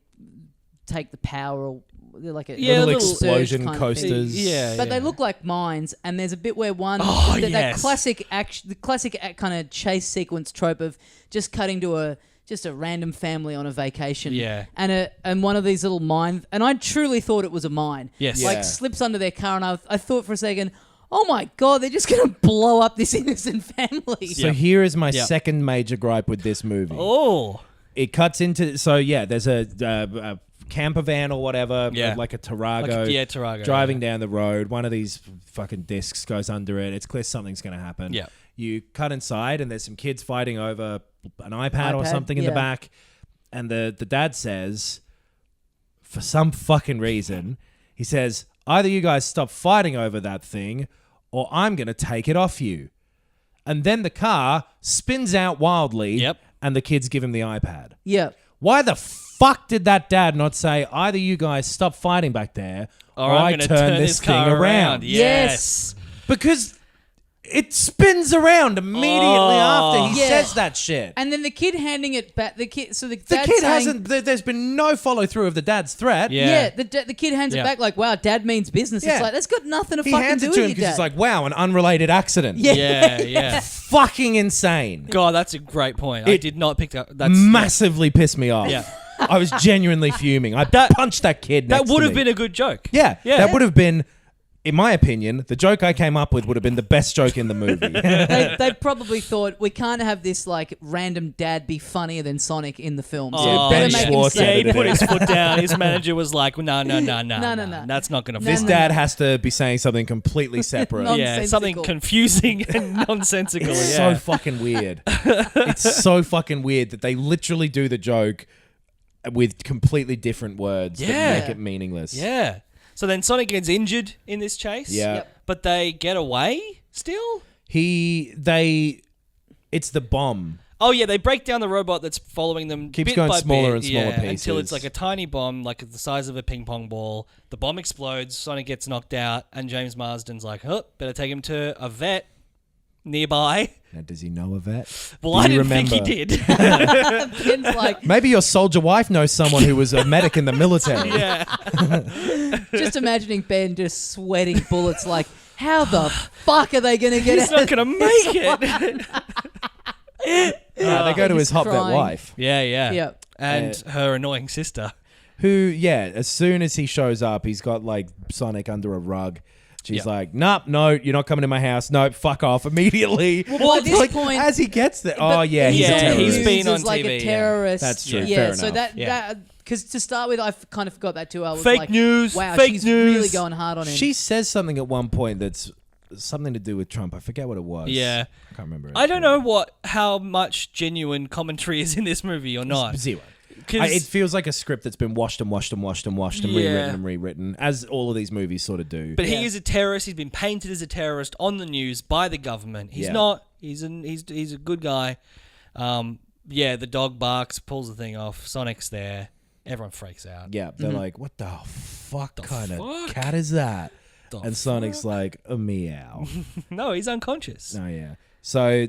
take the power or they're like a little surge explosion kind of thing. coasters. Yeah, But they look like mines, and there's a bit where that yes. classic action, the classic kind of chase sequence trope of just cutting to just a random family on a vacation. Yeah. And one of these little mines, and I truly thought it was a mine. Yes. Like Yeah. slips under their car, and I thought for a second, oh my God, they're just going to blow up this innocent family. So here is my second major gripe with this movie. Oh. It cuts into there's a camper van or whatever, like a Tarago, Tarago, driving down the road. One of these fucking discs goes under it. It's clear something's going to happen. Yeah. You cut inside, and there's some kids fighting over an iPad or something in the back, and the dad says, for some fucking reason, he says, either you guys stop fighting over that thing, or I'm going to take it off you. And then the car spins out wildly. Yep. And the kids give him the iPad. Yeah. Why the fuck did that dad not say, either you guys stop fighting back there, or I I'm gonna turn this thing car around? Yes. Because it spins around immediately after he says that shit. And then the kid handing it back, the kid The kid hasn't, there's been no follow through of the dad's threat. Yeah. the kid hands it Yeah. back like, wow, dad means business. Yeah. It's like, that's got nothing to He fucking hands do it with to him you, because dad. it's like, wow, an unrelated accident. Yeah. Fucking insane. God, that's a great point. I It did not pick up. That's Massively pissed me off. Yeah. I was genuinely fuming. I punched that kid next That would to have me. been a good joke. Yeah, Yeah. that would have been, in my opinion, the joke I came up with would have been the best joke in the movie. They probably thought, we can't have this like random dad be funnier than Sonic in the film. So Oh, better Ben make him Schwartz say Yeah, he edited put it. his foot down. His manager was like, no. No. That's not going to This no, dad has to be saying something completely separate. Nonsensical. something confusing and nonsensical. It's Yeah. so fucking weird. It's so fucking weird that they literally do the joke with completely different words Yeah. that make it meaningless. Yeah. So then Sonic gets injured in this chase. Yeah. Yep. But they get away still? It's the bomb. Oh, yeah, they break down the robot that's following them Keeps bit going by smaller bit, and smaller until pieces. it's like a tiny bomb, like the size of a ping pong ball. The bomb explodes, Sonic gets knocked out, and James Marsden's like, better take him to a vet nearby. Now, does he know a vet? Well, Do I you didn't think he remember? did. Ben's like, Maybe your soldier wife knows someone who was a medic in the military. Yeah. just imagining Ben just sweating bullets like, how the fuck are they going to get He's out not going to make it. They go to his He's hot vet crying. wife. Yeah. Yep. And her annoying sister. Who, as soon as he shows up, he's got like Sonic under a rug. She's like, nope, no, you're not coming to my house. Nope, fuck off immediately. Well, at this point, as he gets there, he's a Yeah, terrorist. he's been on as like TV, a yeah. terrorist. That's true. Yeah, Fair so enough. that because to start with, I kind of forgot that too. I was Fake like, news, wow, fake she's news. really going hard on him. She says something at one point that's something to do with Trump. I forget what it was. Yeah. I can't remember. I don't know how much genuine commentary is in this movie or not. Zero. 'Cause- It feels like a script that's been washed and rewritten, as all of these movies sort of do. But he is a terrorist. He's been painted as a terrorist on the news by the government. He's Yeah. not. He's a good guy. The dog barks, pulls the thing off. Sonic's there. Everyone freaks out. Yeah, they're like, what the fuck kind of fuck? cat is that? The And Sonic's like, a meow. No, he's unconscious. Oh, yeah. So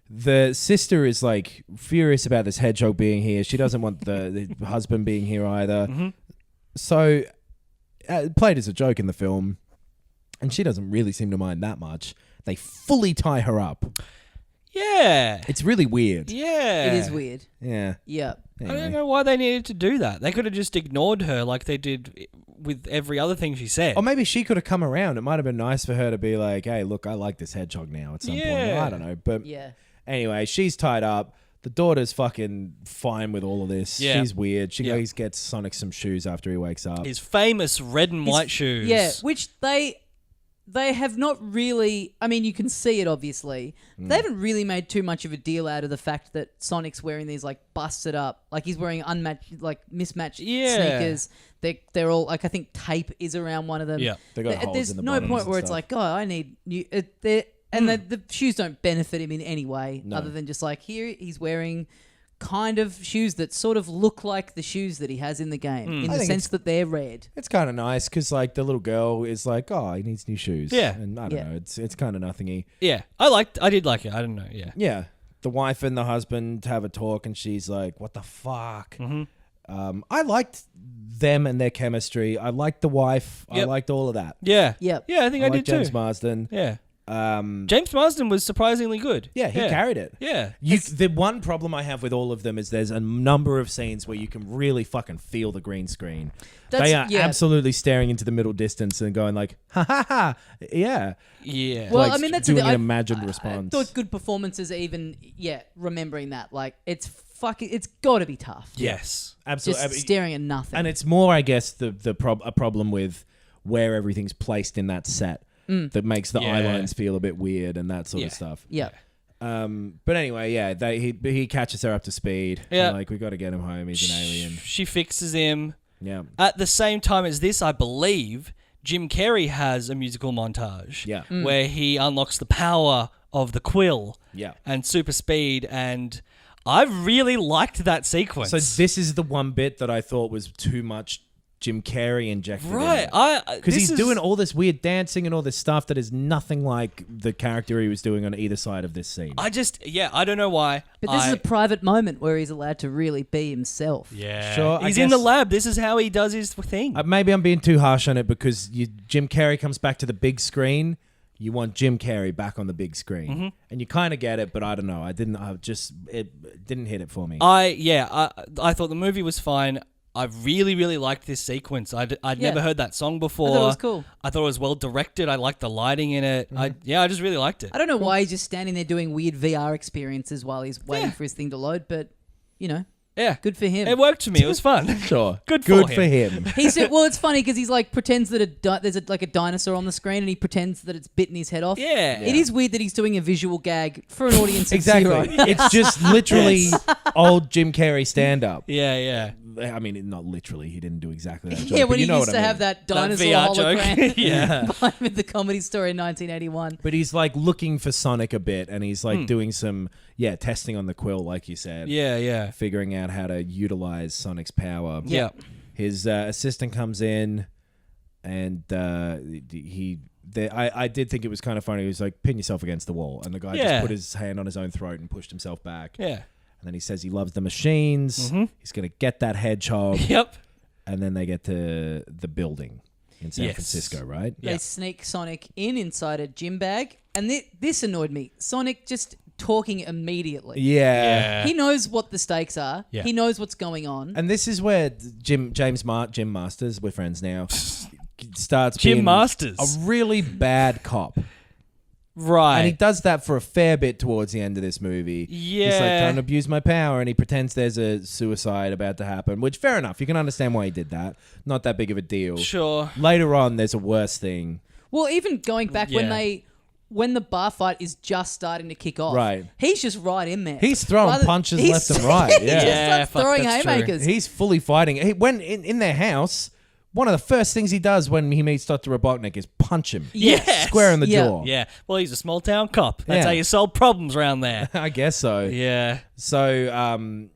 the sister is like furious about this hedgehog being here. She doesn't want the husband being here either. Mm-hmm. So played as a joke in the film, and she doesn't really seem to mind that much. They fully tie her up. Yeah. It's really weird. Yeah. it is weird. Yeah. Yep. I Anyway. don't know why they needed to do that. They could have just ignored her like they did with every other thing she said. Or maybe she could have come around. It might have been nice for her to be like, hey, look, I like this hedgehog now at some point. Yeah. I don't know. But Yeah. anyway, she's tied up. The daughter's fucking fine with all of this. Yeah. She's weird. She Yeah. goes gets Sonic some shoes after he wakes up. His famous red and white shoes. Yeah, which they have not really. I mean, you can see it obviously. They haven't really made too much of a deal out of the fact that Sonic's wearing these like busted up, like he's wearing unmatched, like mismatched Yeah. sneakers. They're all like, I think tape is around one of them. Yeah. They got holes There's in the no bottoms point and where it's stuff. like, oh, I need new. The shoes don't benefit him in any way, No. other than just like here he's wearing kind of shoes that sort of look like the shoes that he has in the game, in I the think sense that they're red. It's kind of nice because like the little girl is like, oh, he needs new shoes. Yeah. And I don't Yeah. know. It's kind of nothingy. Yeah. I did like it. I don't know. Yeah. Yeah. The wife and the husband have a talk and she's like, what the fuck? Mm-hmm. I liked them and their chemistry. I liked the wife. I Yep. liked all of that. Yeah. Yep. Yeah, I think I, liked did James too. Marsden. Yeah. James Marsden was surprisingly good. Yeah, he carried it. Yeah. The one problem I have with all of them is there's a number of scenes where you can really fucking feel the green screen. They are absolutely staring into the middle distance and going like, ha ha ha, yeah. Yeah. Well, Like, I mean, that's doing the thing. an imagined response. I thought good performances, even remembering that, like it's got to be tough. Yes. Absolutely. Just staring at nothing. And it's more, I guess, a problem with where everything's placed in that set that makes the eye lines feel a bit weird and that sort of stuff. Yeah. But anyway, yeah, he catches her up to speed. Yeah. Like, we got to get him home. He's an alien. She fixes him. Yeah. At the same time as this, I believe, Jim Carrey has a musical montage. Yeah. Where he unlocks the power of the quill. Yeah. And super speed, and I really liked that sequence. So this is the one bit that I thought was too much Jim Carrey injected right, because he's doing all this weird dancing and all this stuff that is nothing like the character he was doing on either side of this scene. I don't know why. But this is a private moment where he's allowed to really be himself. Yeah, Sure, I he's in the guess- lab. This is how he does his thing. Maybe I'm being too harsh on it because Jim Carrey comes back to the big screen. You want Jim Carrey back on the big screen, and you kind of get it, but I don't know. It didn't hit it for me. I thought the movie was fine. I really, really liked this sequence. I'd never heard that song before. I thought it was cool. I thought it was well directed. I liked the lighting in it. I just really liked it. I don't know why he's just standing there doing weird VR experiences while he's waiting for his thing to load, but, Yeah. good for him. It worked for me. It was fun. Sure, Good for for him. He said, well, it's funny because he's like pretends that there's a dinosaur on the screen and he pretends that it's bitten his head off. Yeah. It is weird that he's doing a visual gag for an audience of Exactly. zero. It's just literally old Jim Carrey stand up. Yeah. I mean, not literally. He didn't do exactly that joke. Yeah, but when you he know used what to I have mean. that dinosaur VR joke. hologram Yeah. behind with the Comedy Store in 1981. But he's like looking for Sonic a bit, and he's like doing some testing on the quill, like you said. Yeah. Figuring out how to utilize Sonic's power. Yeah. His assistant comes in, and I did think it was kind of funny. He was like, "Pin yourself against the wall," and the guy just put his hand on his own throat and pushed himself back. Yeah. And then he says he loves the machines. He's going to get that hedgehog. Yep. And then they get to the building in San Francisco, right? Yeah. They sneak Sonic inside a gym bag, and this annoyed me. Sonic just talking immediately. Yeah. He knows what the stakes are. Yeah. He knows what's going on. And this is where Jim Masters, we're friends now, starts Jim being Masters. a really bad cop. Right. And he does that for a fair bit towards the end of this movie. He's like, Yeah. don't abuse my power, and he pretends there's a suicide about to happen, which, fair enough. You can understand why he did that. Not that big of a deal. Sure. Later on, there's a worse thing. Well, even going back Yeah. when the bar fight is just starting to kick off, Right. he's just right in there. He's throwing punches left and right. He Yeah. just Yeah, starts fuck, throwing that's true. haymakers. He's fully fighting. He, when in their house, one of the first things he does when he meets Dr. Robotnik is punch him. Yes. Square in the Yeah. jaw. Yeah. Well, he's a small town cop. That's Yeah. how you solve problems around there. I guess so. Yeah. So,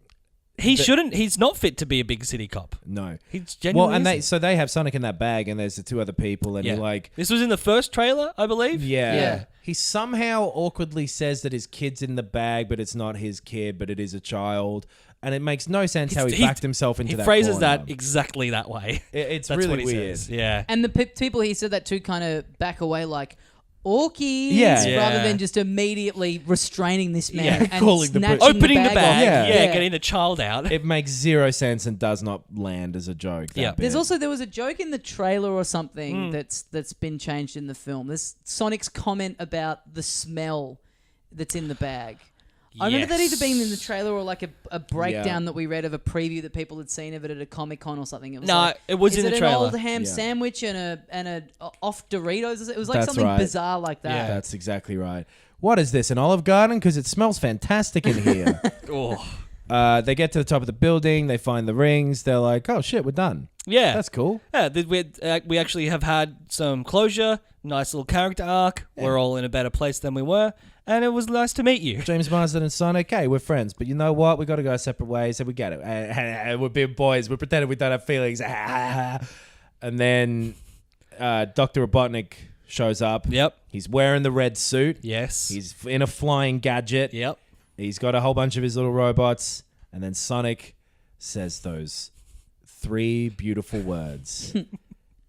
He's not fit to be a big city cop. no. He's genuinely Well, and isn't. they have Sonic in that bag, and there's the two other people, and Yeah. he like, This was in the first trailer, I believe. Yeah. He somehow awkwardly says that his kid's in the bag, but it's not his kid, but it is a child. And it makes no sense how he backed himself into that He phrases corner. that exactly that way. It's That's really what he weird. says. Yeah. And the people he said that to kind of back away like, orkies, Yeah. rather Yeah. than just immediately restraining this man Yeah, and calling the snatching police. Opening the bag. off. Yeah. Yeah. Getting the child out. It makes zero sense and does not land as a joke. that Yeah. bit. There was a joke in the trailer or something that's been changed in the film. There's Sonic's comment about the smell that's in the bag. I remember that either being in the trailer or like a breakdown that we read of a preview that people had seen of it at a Comic-Con or something. It was No, like, it was is in the it trailer. an old ham Yeah. sandwich and a off Doritos? It was like That's something right. bizarre like that. Yeah. That's exactly right. What is this, an Olive Garden? Because it smells fantastic in here. Oh. They get to the top of the building. They find the rings. They're like, oh, shit, we're done. Yeah. That's cool. Yeah, we actually have had some closure, nice little character arc. Yeah. We're all in a better place than we were, and it was nice to meet you. James Marsden and Sonic, hey, we're friends. But you know what? We got to go separate ways. So we get it. We're big boys. We're pretending we don't have feelings. And then Dr. Robotnik shows up. Yep. He's wearing the red suit. Yes. He's in a flying gadget. Yep. He's got a whole bunch of his little robots. And then Sonic says those 3 beautiful words.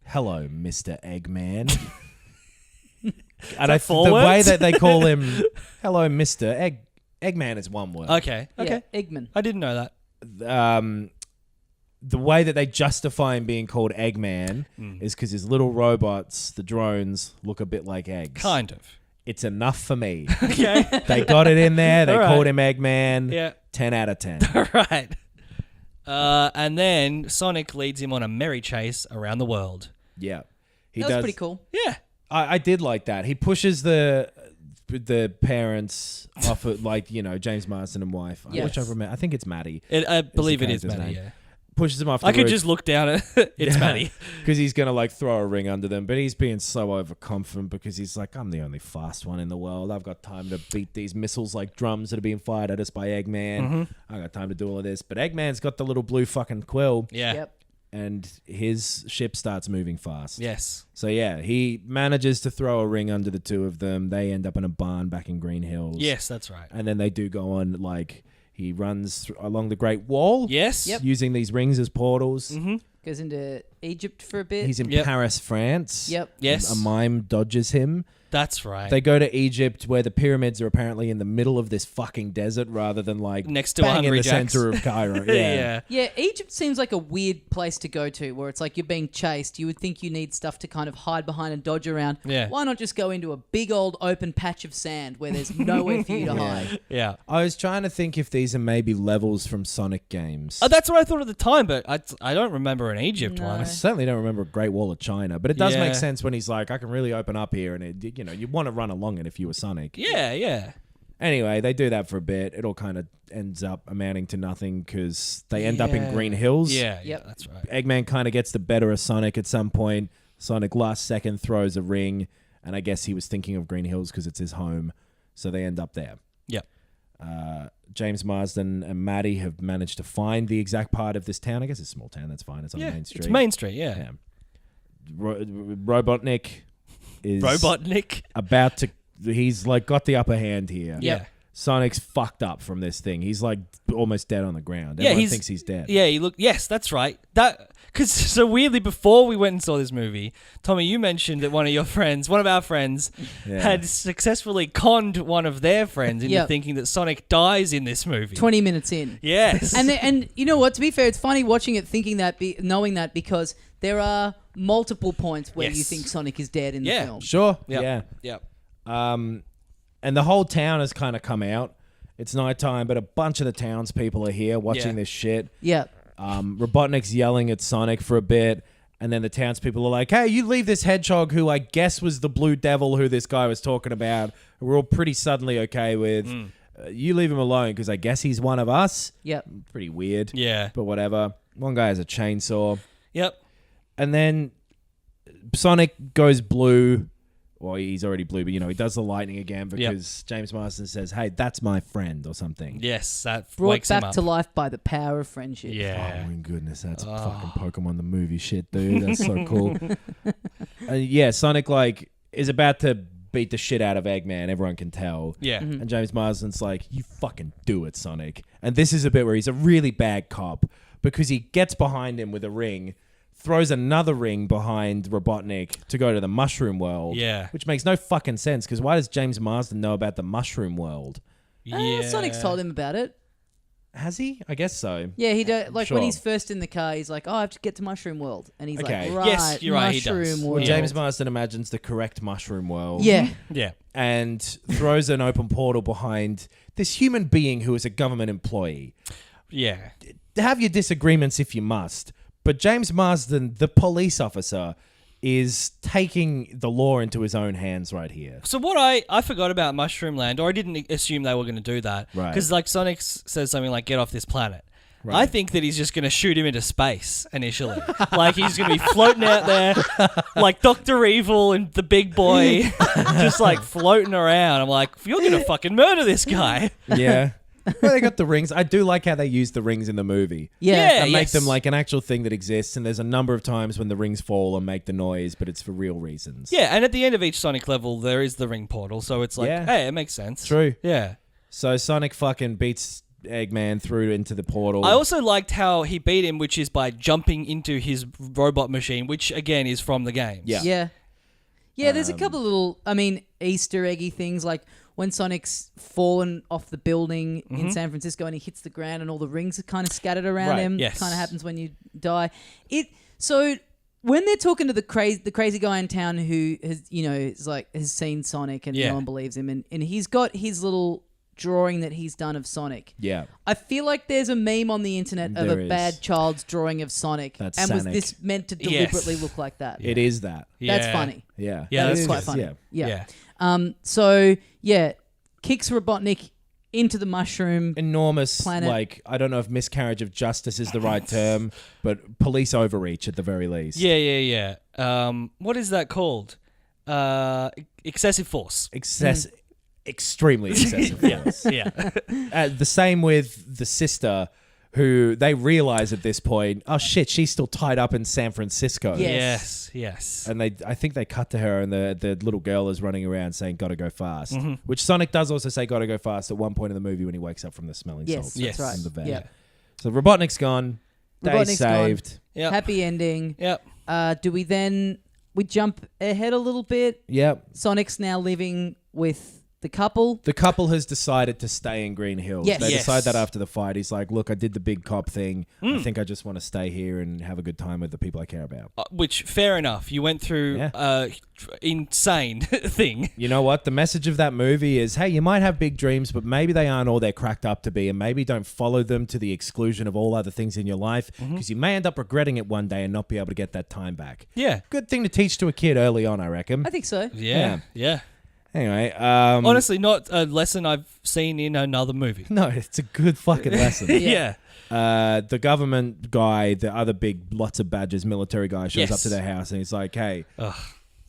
Hello, Mr. Eggman. And the way that they call him, hello, Mr. Eggman is one word. Okay. Yeah, Eggman. I didn't know that. The way that they justify him being called Eggman is because his little robots, the drones, look a bit like eggs. Kind of. It's enough for me. Okay. They got it in there. They All right. called him Eggman. Yeah. 10 out of 10. All right. And then Sonic leads him on a merry chase around the world. Yeah. That was pretty cool. Yeah. I did like that. He pushes the parents off of, like, you know, James Marsden and wife. Yes. Which I remember. I think it's Maddie. I believe it is character's Maddie, name. yeah. Pushes him off the I could roof. just look down at it's Maddie. Because he's going to, like, throw a ring under them. But he's being so overconfident because he's like, I'm the only fast one in the world. I've got time to beat these missiles like drums that are being fired at us by Eggman. I got time to do all of this. But Eggman's got the little blue fucking quill. Yeah. Yep. And his ship starts moving fast. Yes. So, yeah, he manages to throw a ring under the two of them. They end up in a barn back in Green Hills. Yes, that's right. And then they do go on, like, he runs along the Great Wall. Yes. Yep. Using these rings as portals. Goes into Egypt for a bit. He's in Yep. Paris, France. Yep. Yes. A mime dodges him. That's right. They go to Egypt, where the pyramids are apparently in the middle of this fucking desert rather than, like, Next to bang in Hungry the Jack's. center of Cairo. yeah. Yeah, Egypt seems like a weird place to go to where it's like you're being chased. You would think you need stuff to kind of hide behind and dodge around. Yeah. Why not just go into a big old open patch of sand where there's nowhere for you to hide? Yeah. I was trying to think if these are maybe levels from Sonic games. Oh, that's what I thought at the time, but I don't remember an Egypt No. one. I certainly don't remember a Great Wall of China, but it does Yeah. make sense when he's like, I can really open up here, and it, you know, you want to run along it if you were Sonic. Yeah, yeah. Anyway, they do that for a bit. It all kind of ends up amounting to nothing because they end up in Yeah. Green Hills. Yeah, Yep. that's right. Eggman kind of gets the better of Sonic at some point. Sonic last second throws a ring, and I guess he was thinking of Green Hills because it's his home, so they end up there. Yep. James Marsden and Maddie have managed to find the exact part of this town. I guess it's a small town. That's fine. It's on Yeah, Main Street. it's Main Street, yeah. Yeah. Robotnik is Robotnik. about to. He's like got the upper hand here. Yeah. Sonic's fucked up from this thing. He's like almost dead on the ground. Yeah, Everyone thinks he's dead. Yeah, yes, that's right. Because so weirdly, before we went and saw this movie, Tommy, you mentioned that one of our friends, Yeah. had successfully conned one of their friends into Yep. thinking that Sonic dies in this movie. 20 minutes in. Yes. And you know what? To be fair, it's funny watching it, thinking that, knowing that, because there are multiple points where Yes. you think Sonic is dead in the Yeah. film. Sure. Yep. Yeah. Yep. And the whole town has kind of come out. It's nighttime, but a bunch of the townspeople are here watching Yeah. this shit. Yeah. Robotnik's yelling at Sonic for a bit, and then the townspeople are like, hey, you leave this hedgehog, who I guess was the blue devil who this guy was talking about, who we're all pretty suddenly okay with. You leave him alone, because I guess he's one of us. Yep. Pretty weird. Yeah. But whatever. One guy has a chainsaw. Yep. And then Sonic goes blue. Well, he's already blue, but, you know, he does the lightning again because James Marsden says, hey, that's my friend or something. Yes, that Brought wakes him back up. to life by the power of friendship. Yeah. Oh my goodness, that's fucking Pokemon the movie shit, dude. That's so cool. Yeah, Sonic like is about to beat the shit out of Eggman. Everyone can tell. Yeah. And James Marsden's like, you fucking do it, Sonic. And this is a bit where he's a really bad cop because he gets behind him with a ring, throws another ring behind Robotnik to go to the Mushroom World. Yeah. Which makes no fucking sense because why does James Marsden know about the Mushroom World? Yeah. Sonic's told him about it. Has he? I guess so. Yeah, he do, like when Sure. he's first in the car, he's like, "Oh, I have to get to Mushroom World," and he's Okay. like, "Right, Yes, you're right, he does. Mushroom Well, World." James Marsden imagines the correct Mushroom World. Yeah, Yeah. And throws an open portal behind this human being who is a government employee. Yeah. Have your disagreements if you must, but James Marsden, the police officer, is taking the law into his own hands right here. So what I forgot about Mushroom Land, or I didn't assume they were going to do that. Right. Because like Sonic says something like, get off this planet. Right. I think that he's just going to shoot him into space initially. Like he's going to be floating out there like Dr. Evil and the big boy just like floating around. I'm like, you're going to fucking murder this guy. Yeah. Well, they got the rings. I do like how they use the rings in the movie. yeah. And make yes. them like an actual thing that exists, and there's a number of times when the rings fall and make the noise, but it's for real reasons. Yeah, and at the end of each Sonic level, there is the ring portal. So it's like, Yeah. hey, it makes sense. True. Yeah. So Sonic fucking beats Eggman through into the portal. I also liked how he beat him, which is by jumping into his robot machine, which again is from the games. Yeah. Yeah, there's a couple of little, Easter eggy things, like when Sonic's fallen off the building in San Francisco and he hits the ground and all the rings are kind of scattered around him. Yes. Kind of happens when you die. So when they're talking to the crazy guy in town who has seen Sonic and no one believes him, and he's got his little drawing that he's done of Sonic. Yeah. I feel like there's a meme on the internet of There a is. bad child's drawing of Sonic. That's and was Sonic. this meant to deliberately look like that? It is that. That's funny. Yeah. Yeah, That that's is quite good. funny. Yeah. Yeah. Kicks Robotnik into the mushroom. Enormous, planet. I don't know if miscarriage of justice is the right term, but police overreach at the very least. Yeah. What is that called? Excessive force. Extremely excessive force. Yeah. The same with the sister, who they realize at this point, oh shit, she's still tied up in San Francisco. Yeah. Yes. And I think they cut to her, and the little girl is running around saying, "Gotta go fast," which Sonic does also say, "Gotta go fast" at one point in the movie when he wakes up from the smelling salts. Yes, that's right. From the vet. Yeah. So Robotnik's gone. Day Robotnik's saved. Yep. Happy ending. Yep. Do we then... We jump ahead a little bit. Yep. Sonic's now living with the couple. The couple has decided to stay in Green Hills. Yes. They Yes. decide that after the fight. He's like, look, I did the big cop thing. I think I just want to stay here and have a good time with the people I care about. Which, fair enough. You went through insane thing. You know what? The message of that movie is, hey, you might have big dreams, but maybe they aren't all they're cracked up to be, and maybe don't follow them to the exclusion of all other things in your life, because you may end up regretting it one day and not be able to get that time back. Yeah. Good thing to teach to a kid early on, I reckon. I think so. Yeah. Anyway, Honestly, not a lesson I've seen in another movie. no, it's a good fucking lesson. Yeah. The government guy, the other big, lots of badges, military guy shows Yes. up to their house and he's like, hey,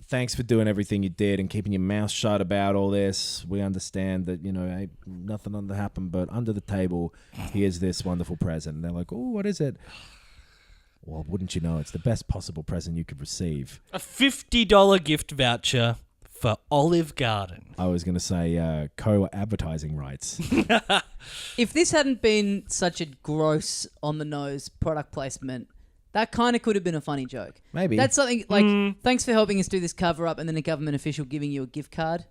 thanks for doing everything you did and keeping your mouth shut about all this. We understand that, ain't nothing under happened, but under the table, here's this wonderful present. And they're like, oh, what is it? Well, wouldn't you know, it's the best possible present you could receive. A $50 gift voucher for Olive Garden. I was going to say co-advertising rights. If this hadn't been such a gross, on-the-nose product placement, that kind of could have been a funny joke. Maybe. That's something like, thanks for helping us do this cover-up, and then a government official giving you a gift card.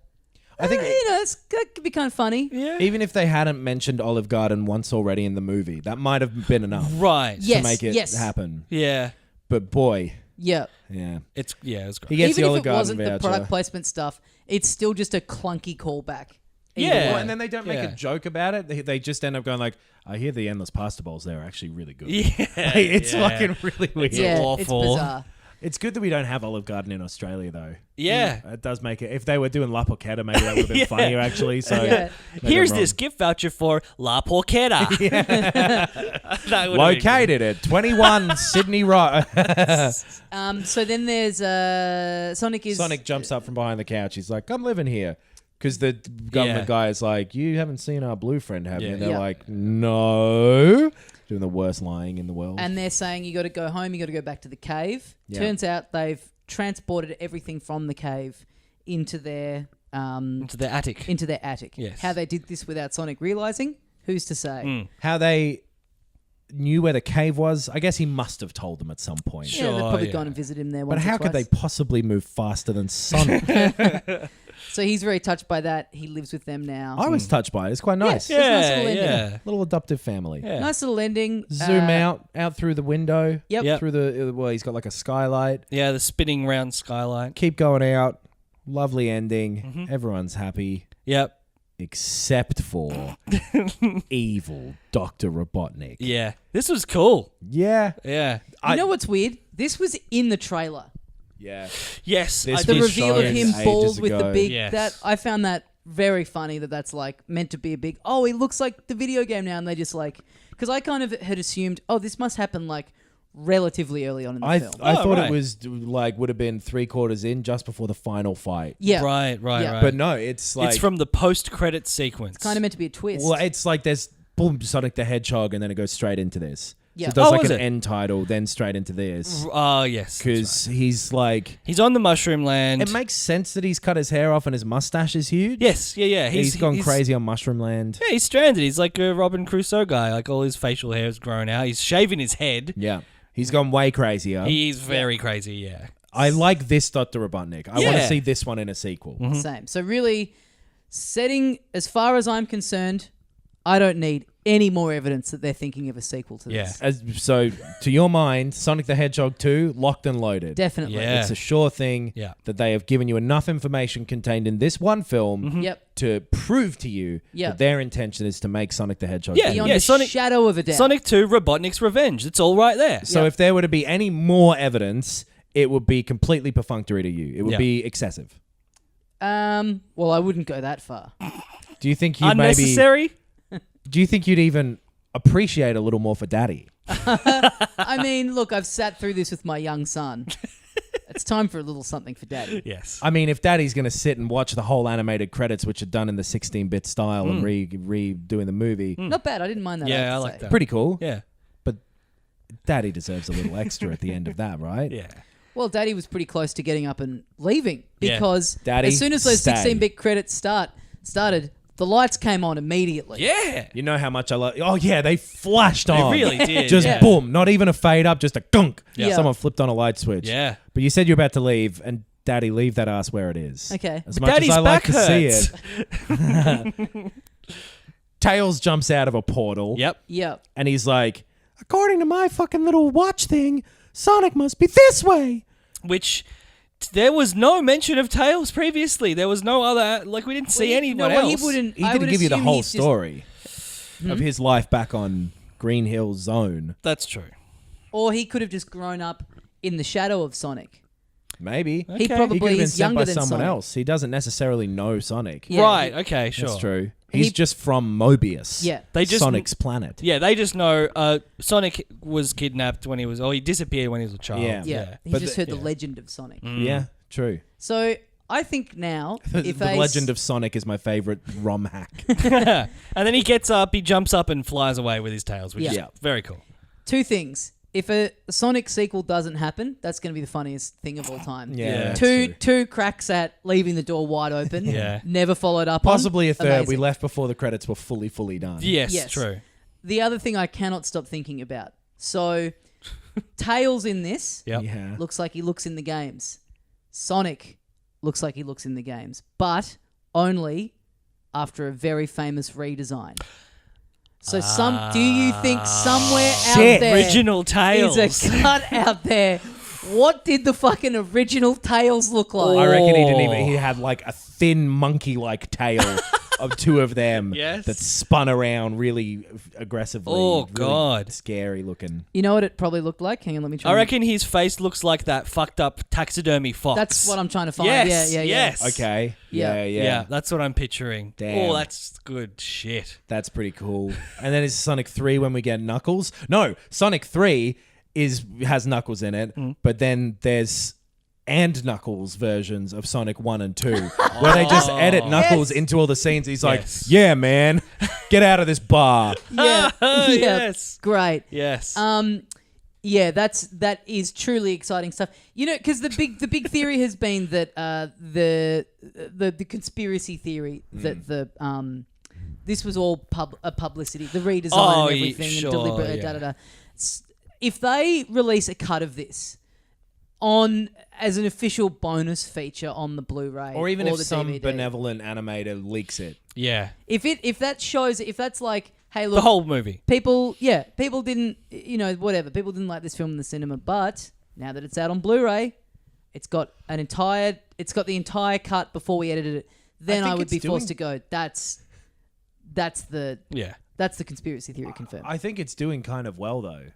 I think that could be kind of funny. Yeah. even if they hadn't mentioned Olive Garden once already in the movie, that might have been enough Right. Yes, to make it yes. happen. Yeah. But boy, Yeah. yeah. It was great. He gets Even the if Olive it Garden wasn't voucher. the product placement stuff, it's still just a clunky callback. Either Yeah. way. Well, and then they don't make Yeah. a joke about it. They just end up going like, I hear the endless pasta bowls there are actually really good. Yeah. It's yeah. fucking really weird. yeah, awful. it's bizarre. It's good that we don't have Olive Garden in Australia, though. Yeah. It does make it. If they were doing La Porchetta, maybe that would have been funnier, actually. So Yeah. maybe Here's I'm this wrong. gift voucher for La Porchetta. That would've been Located at 21 Sydney Road. So then there's Sonic is... Sonic jumps up from behind the couch. He's like, I'm living here. Because the government guy is like, you haven't seen our blue friend, have you? Yeah. And they're Yeah. like, no. Doing the worst lying in the world. And they're saying you got to go home, you got to go back to the cave. Yeah. Turns out they've transported everything from the cave into their into the attic. attic. Yes. How they did this without Sonic realizing, who's to say? How they knew where the cave was, I guess he must have told them at some point. Yeah, they've probably yeah. gone and visited him there But once how or could they twice. possibly move faster than Sonic? So he's very touched by that. He lives with them now. I was touched by it. It's quite nice. Yes. There's a nice Yeah, little ending. yeah. Little adoptive family. Yeah. Nice little ending. Zoom out through the window. Yep. Yep. Through the he's got like a skylight. Yeah, the spinning round skylight. Keep going out. Lovely ending. Everyone's happy. Yep. Except for evil Dr. Robotnik. Yeah. This was cool. Yeah. Yeah. You know what's weird? This was in the trailer. Yeah. Yes. This I The was did. reveal of shown him ages bald with the ago. big... Yes. That I found that very funny that's like meant to be a big... Oh, he looks like the video game now. And they just like... Because I kind of had assumed, oh, this must happen like relatively early on in the I film. thought right. it was like would have been 3/4 in just before the final fight. Yeah. Right. Yeah. But no, it's like it's from the post-credit sequence. Kind of meant to be a twist. well, it's like there's boom Sonic the Hedgehog and then it goes straight into this. Yeah. So it does Oh, like was an it? end title, then straight into this. Oh, yes. that's Because he's like... right. He's on the mushroom land. It makes sense that he's cut his hair off and his mustache is huge. Yes, yeah. He's gone crazy on Mushroom Land. Yeah, he's stranded. He's like a Robin Crusoe guy. Like all his facial hair is grown out. He's shaving his head. Yeah. He's gone way crazier. He's very crazy, yeah. I like this Dr. Robotnik. I want Yeah. to see this one in a sequel. Same. So really, as far as I'm concerned, I don't need any more evidence that they're thinking of a sequel to Yeah. this. So, to your mind, Sonic the Hedgehog 2, locked and loaded. Definitely. Yeah. It's a sure thing Yeah. that they have given you enough information contained in this one film Yep. to prove to you Yep. that their intention is to make Sonic the Hedgehog Yeah. 2. Beyond a shadow of a doubt. Sonic 2, Robotnik's Revenge. It's all right there. So Yeah. if there were to be any more evidence, it would be completely perfunctory to you. It would Yeah. be excessive. Well, I wouldn't go that far. Do you think you'd Unnecessary? Do you think you'd even appreciate a little more for Daddy? I mean, look, I've sat through this with my young son. It's time for a little something for Daddy. Yes. I mean, if Daddy's going to sit and watch the whole animated credits, which are done in the 16-bit style and redoing the movie, Not bad. I didn't mind that. Yeah, have to I like say. that. pretty cool. Yeah. But Daddy deserves a little extra at the end of that, right? Yeah. Well, Daddy was pretty close to getting up and leaving Yeah. because Daddy, as soon as those stay. 16-bit credits started, the lights came on immediately. Yeah. You know how much I love... Oh, yeah, they flashed on. really did. Just Yeah. boom. Not even a fade up, just a gunk. Yeah. Someone flipped on a light switch. Yeah. But you said you're about to leave, and Daddy, leave that ass where it is. Okay. As But much Daddy's as I like back to see hurts. it. Tails jumps out of a portal. Yep. Yep. And he's like, according to my fucking little watch thing, Sonic must be this way. Which there was no mention of Tails previously. There was no other... Like, we didn't see anyone else. He wouldn't. He I didn't would give you the assume whole he's just- story of his life back on Green Hill Zone. That's true. Or he could have just grown up in the shadow of Sonic. Maybe. He Okay. He probably could have been is sent younger by than someone Sonic. else. He doesn't necessarily know Sonic. Yeah, right. Okay, sure. That's true. He's He- just from Mobius. Yeah. They just- Sonic's planet. Yeah, they just know Sonic was kidnapped when he was... Or he disappeared when he was a child. Yeah. Yeah. He But just the- heard the legend of Sonic. Yeah, true. So I think now, if The Legend of Sonic is my favorite ROM hack. And then he gets up, he jumps up and flies away with his tails, which is Yeah. very cool. two things. If a Sonic sequel doesn't happen, that's going to be the funniest thing of all time. Yeah, that's Two cracks at leaving the door wide open. Yeah. Never followed up Possibly on. a third. We Amazing. left before the credits were fully done. Yes, Yes. true. The other thing I cannot stop thinking about. So, Tails in this Yep. Yeah. looks like he looks in the games. Sonic looks like he looks in the games, but only after a very famous redesign. So do you think somewhere out Shit. there Original Tails. is a cut out there? What did the fucking original Tails look like? I reckon he didn't even. He had like a thin monkey-like tail of two of them Yes. that spun around really aggressively. Oh, really God. scary looking. You know what it probably looked like? Hang on, let me try. I and- reckon his face looks like that fucked up taxidermy fox. That's what I'm trying to find. Yes, Yeah. yes. Okay. Yeah. Yeah. that's what I'm picturing. Damn. Oh, that's good shit. That's pretty cool. And then is Sonic 3 when we get Knuckles? No, Sonic 3 has Knuckles in it, but then there's and Knuckles versions of Sonic 1 and 2 where they just edit Knuckles Yes. into all the scenes. He's like, Yes. yeah, man, get out of this bar. Yeah. yeah. Yes. Great. Yes. Yeah, that is truly exciting stuff. You know, because the big theory has been that the conspiracy theory that this was all publicity, the redesign Oh, and everything, sure, and deliberate. yeah. Da, da, da. If they release a cut of this on as an official bonus feature on the Blu-ray, Or even if the some DVD, benevolent animator leaks it. yeah. if that's like, hey, look, The whole movie. people didn't, whatever. People didn't like this film in the cinema, but now that it's out on Blu-ray, it's got the entire cut before we edited it. Then I think would be it's forced to doing- go, that's the conspiracy theory confirmed. I think it's doing kind of well, though.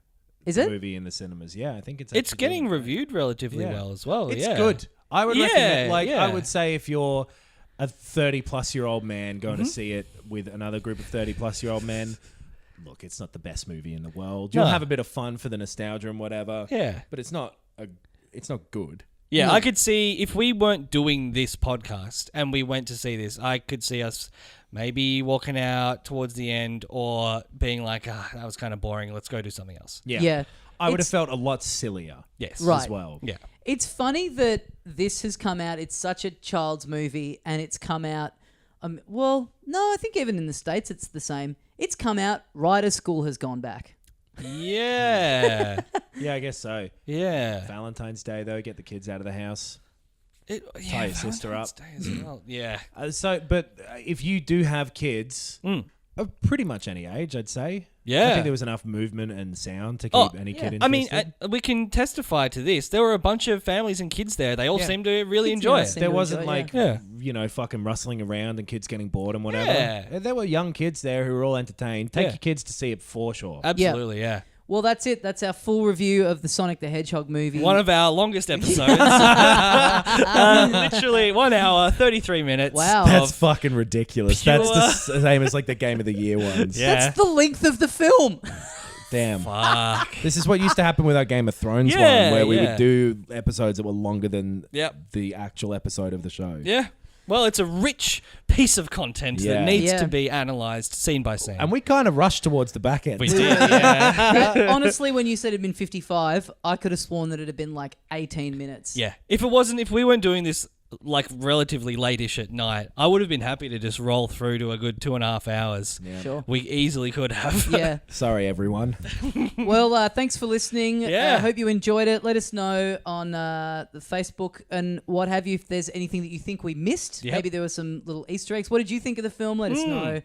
Is The it? movie in the cinemas. Yeah, I think it's It's actually getting doing reviewed relatively Yeah. well as well. It's yeah. good. I would Yeah, recommend, like, yeah. I would say if you're a 30-plus-year-old man going to see it with another group of 30-plus-year-old men, look, it's not the best movie in the world. You'll No. have a bit of fun for the nostalgia and whatever. Yeah. But it's not good. Yeah, I could see if we weren't doing this podcast and we went to see this, I could see us maybe walking out towards the end or being like, that was kind of boring. Let's go do something else. Yeah. I would have It's- felt a lot sillier. Yes. Right. As well. Yeah. It's funny that this has come out. It's such a child's movie, and it's come out. Well, no, I think even in the States it's the same. It's come out right as school has gone back. Yeah. Yeah, I guess so. Yeah. Valentine's Day, though, get the kids out of the house. Tie your sister up. As well. Yeah. But if you do have kids, of pretty much any age, I'd say. Yeah. I think there was enough movement and sound to keep any kid interested. I mean, we can testify to this. There were a bunch of families and kids there. They all seemed to really enjoy it. There wasn't enjoy it, fucking rustling around and kids getting bored and whatever. Yeah. There were young kids there who were all entertained. Take your kids to see it for sure. Absolutely, yeah. Well, that's it. That's our full review of the Sonic the Hedgehog movie. One of our longest episodes. Literally 1 hour, 33 minutes. Wow. That's fucking ridiculous. pure- That's the same as like the Game of the Year ones. Yeah. That's the length of the film. Damn. Fuck. This is what used to happen with our Game of Thrones Yeah, one, where we yeah. would do episodes that were longer than Yep. the actual episode of the show. Yeah. Well, it's a rich piece of content Yeah. that needs Yeah. to be analysed scene by scene. And we kind of rushed towards the back end. We did, yeah. Honestly, when you said it'd been 55, I could have sworn that it had been like 18 minutes. Yeah. If we weren't doing this like relatively late-ish at night, I would have been happy to just roll through to a good 2.5 hours. Yeah. Sure. We easily could have. Yeah. Sorry, everyone. Well, thanks for listening. Yeah. Hope you enjoyed it. Let us know on the Facebook and what have you if there's anything that you think we missed. Yep. Maybe there were some little Easter eggs. What did you think of the film? Let us know.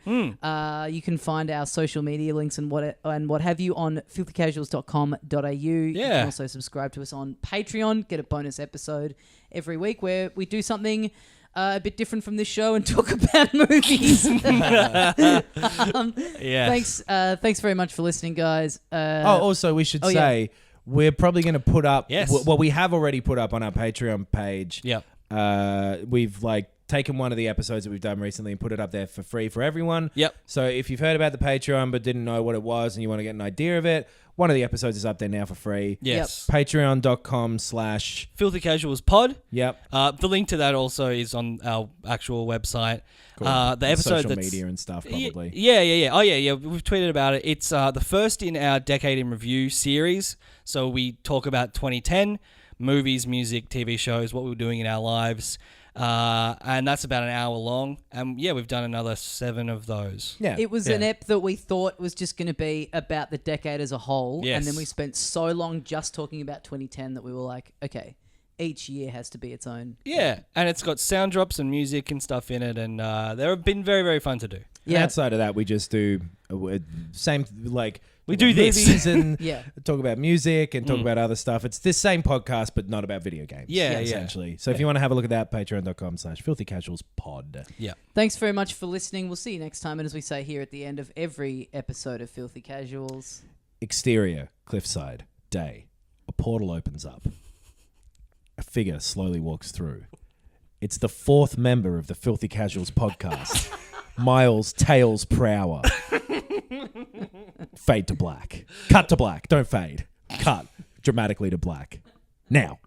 You can find our social media links and what have you on filthycasuals.com.au. You can also subscribe to us on Patreon. Get a bonus episode every week where we do something a bit different from this show and talk about movies. Yeah. Thanks very much for listening, guys. Also, we should say we're probably going to put up. Yes. Well, we have already put up on our Patreon page. Yep. We've taken one of the episodes that we've done recently and put it up there for free for everyone. Yep. So if you've heard about the Patreon but didn't know what it was and you want to get an idea of it, one of the episodes is up there now for free. Yes. Patreon.com/ Filthy Casuals Pod. Yep. The link to that also is on our actual website. Cool. The episode social that's media and stuff probably. Yeah. Oh yeah. We've tweeted about it. It's the first in our Decade in Review series. So we talk about 2010 movies, music, TV shows, what we were doing in our lives. And that's about an hour long. And we've done another 7 of those. Yeah. It was an ep that we thought was just going to be about the decade as a whole. Yes. And then we spent so long just talking about 2010 that we were like, okay, each year has to be its own. Yeah. And it's got sound drops and music and stuff in it. And they've been very, very fun to do. And outside of that, we just do same we do this movies and Yeah. talk about music and talk about other stuff. It's this same podcast, but not about video games. Yeah, essentially. So if you want to have a look at that, patreon.com/filthycasualspod. Yeah. Thanks very much for listening. We'll see you next time. And as we say here at the end of every episode of Filthy Casuals, Exterior, cliffside, day. A portal opens up. A figure slowly walks through. It's the 4th member of the Filthy Casuals podcast, Miles Tails per hour. Fade to black. Cut to black. Don't fade. Cut dramatically to black. Now.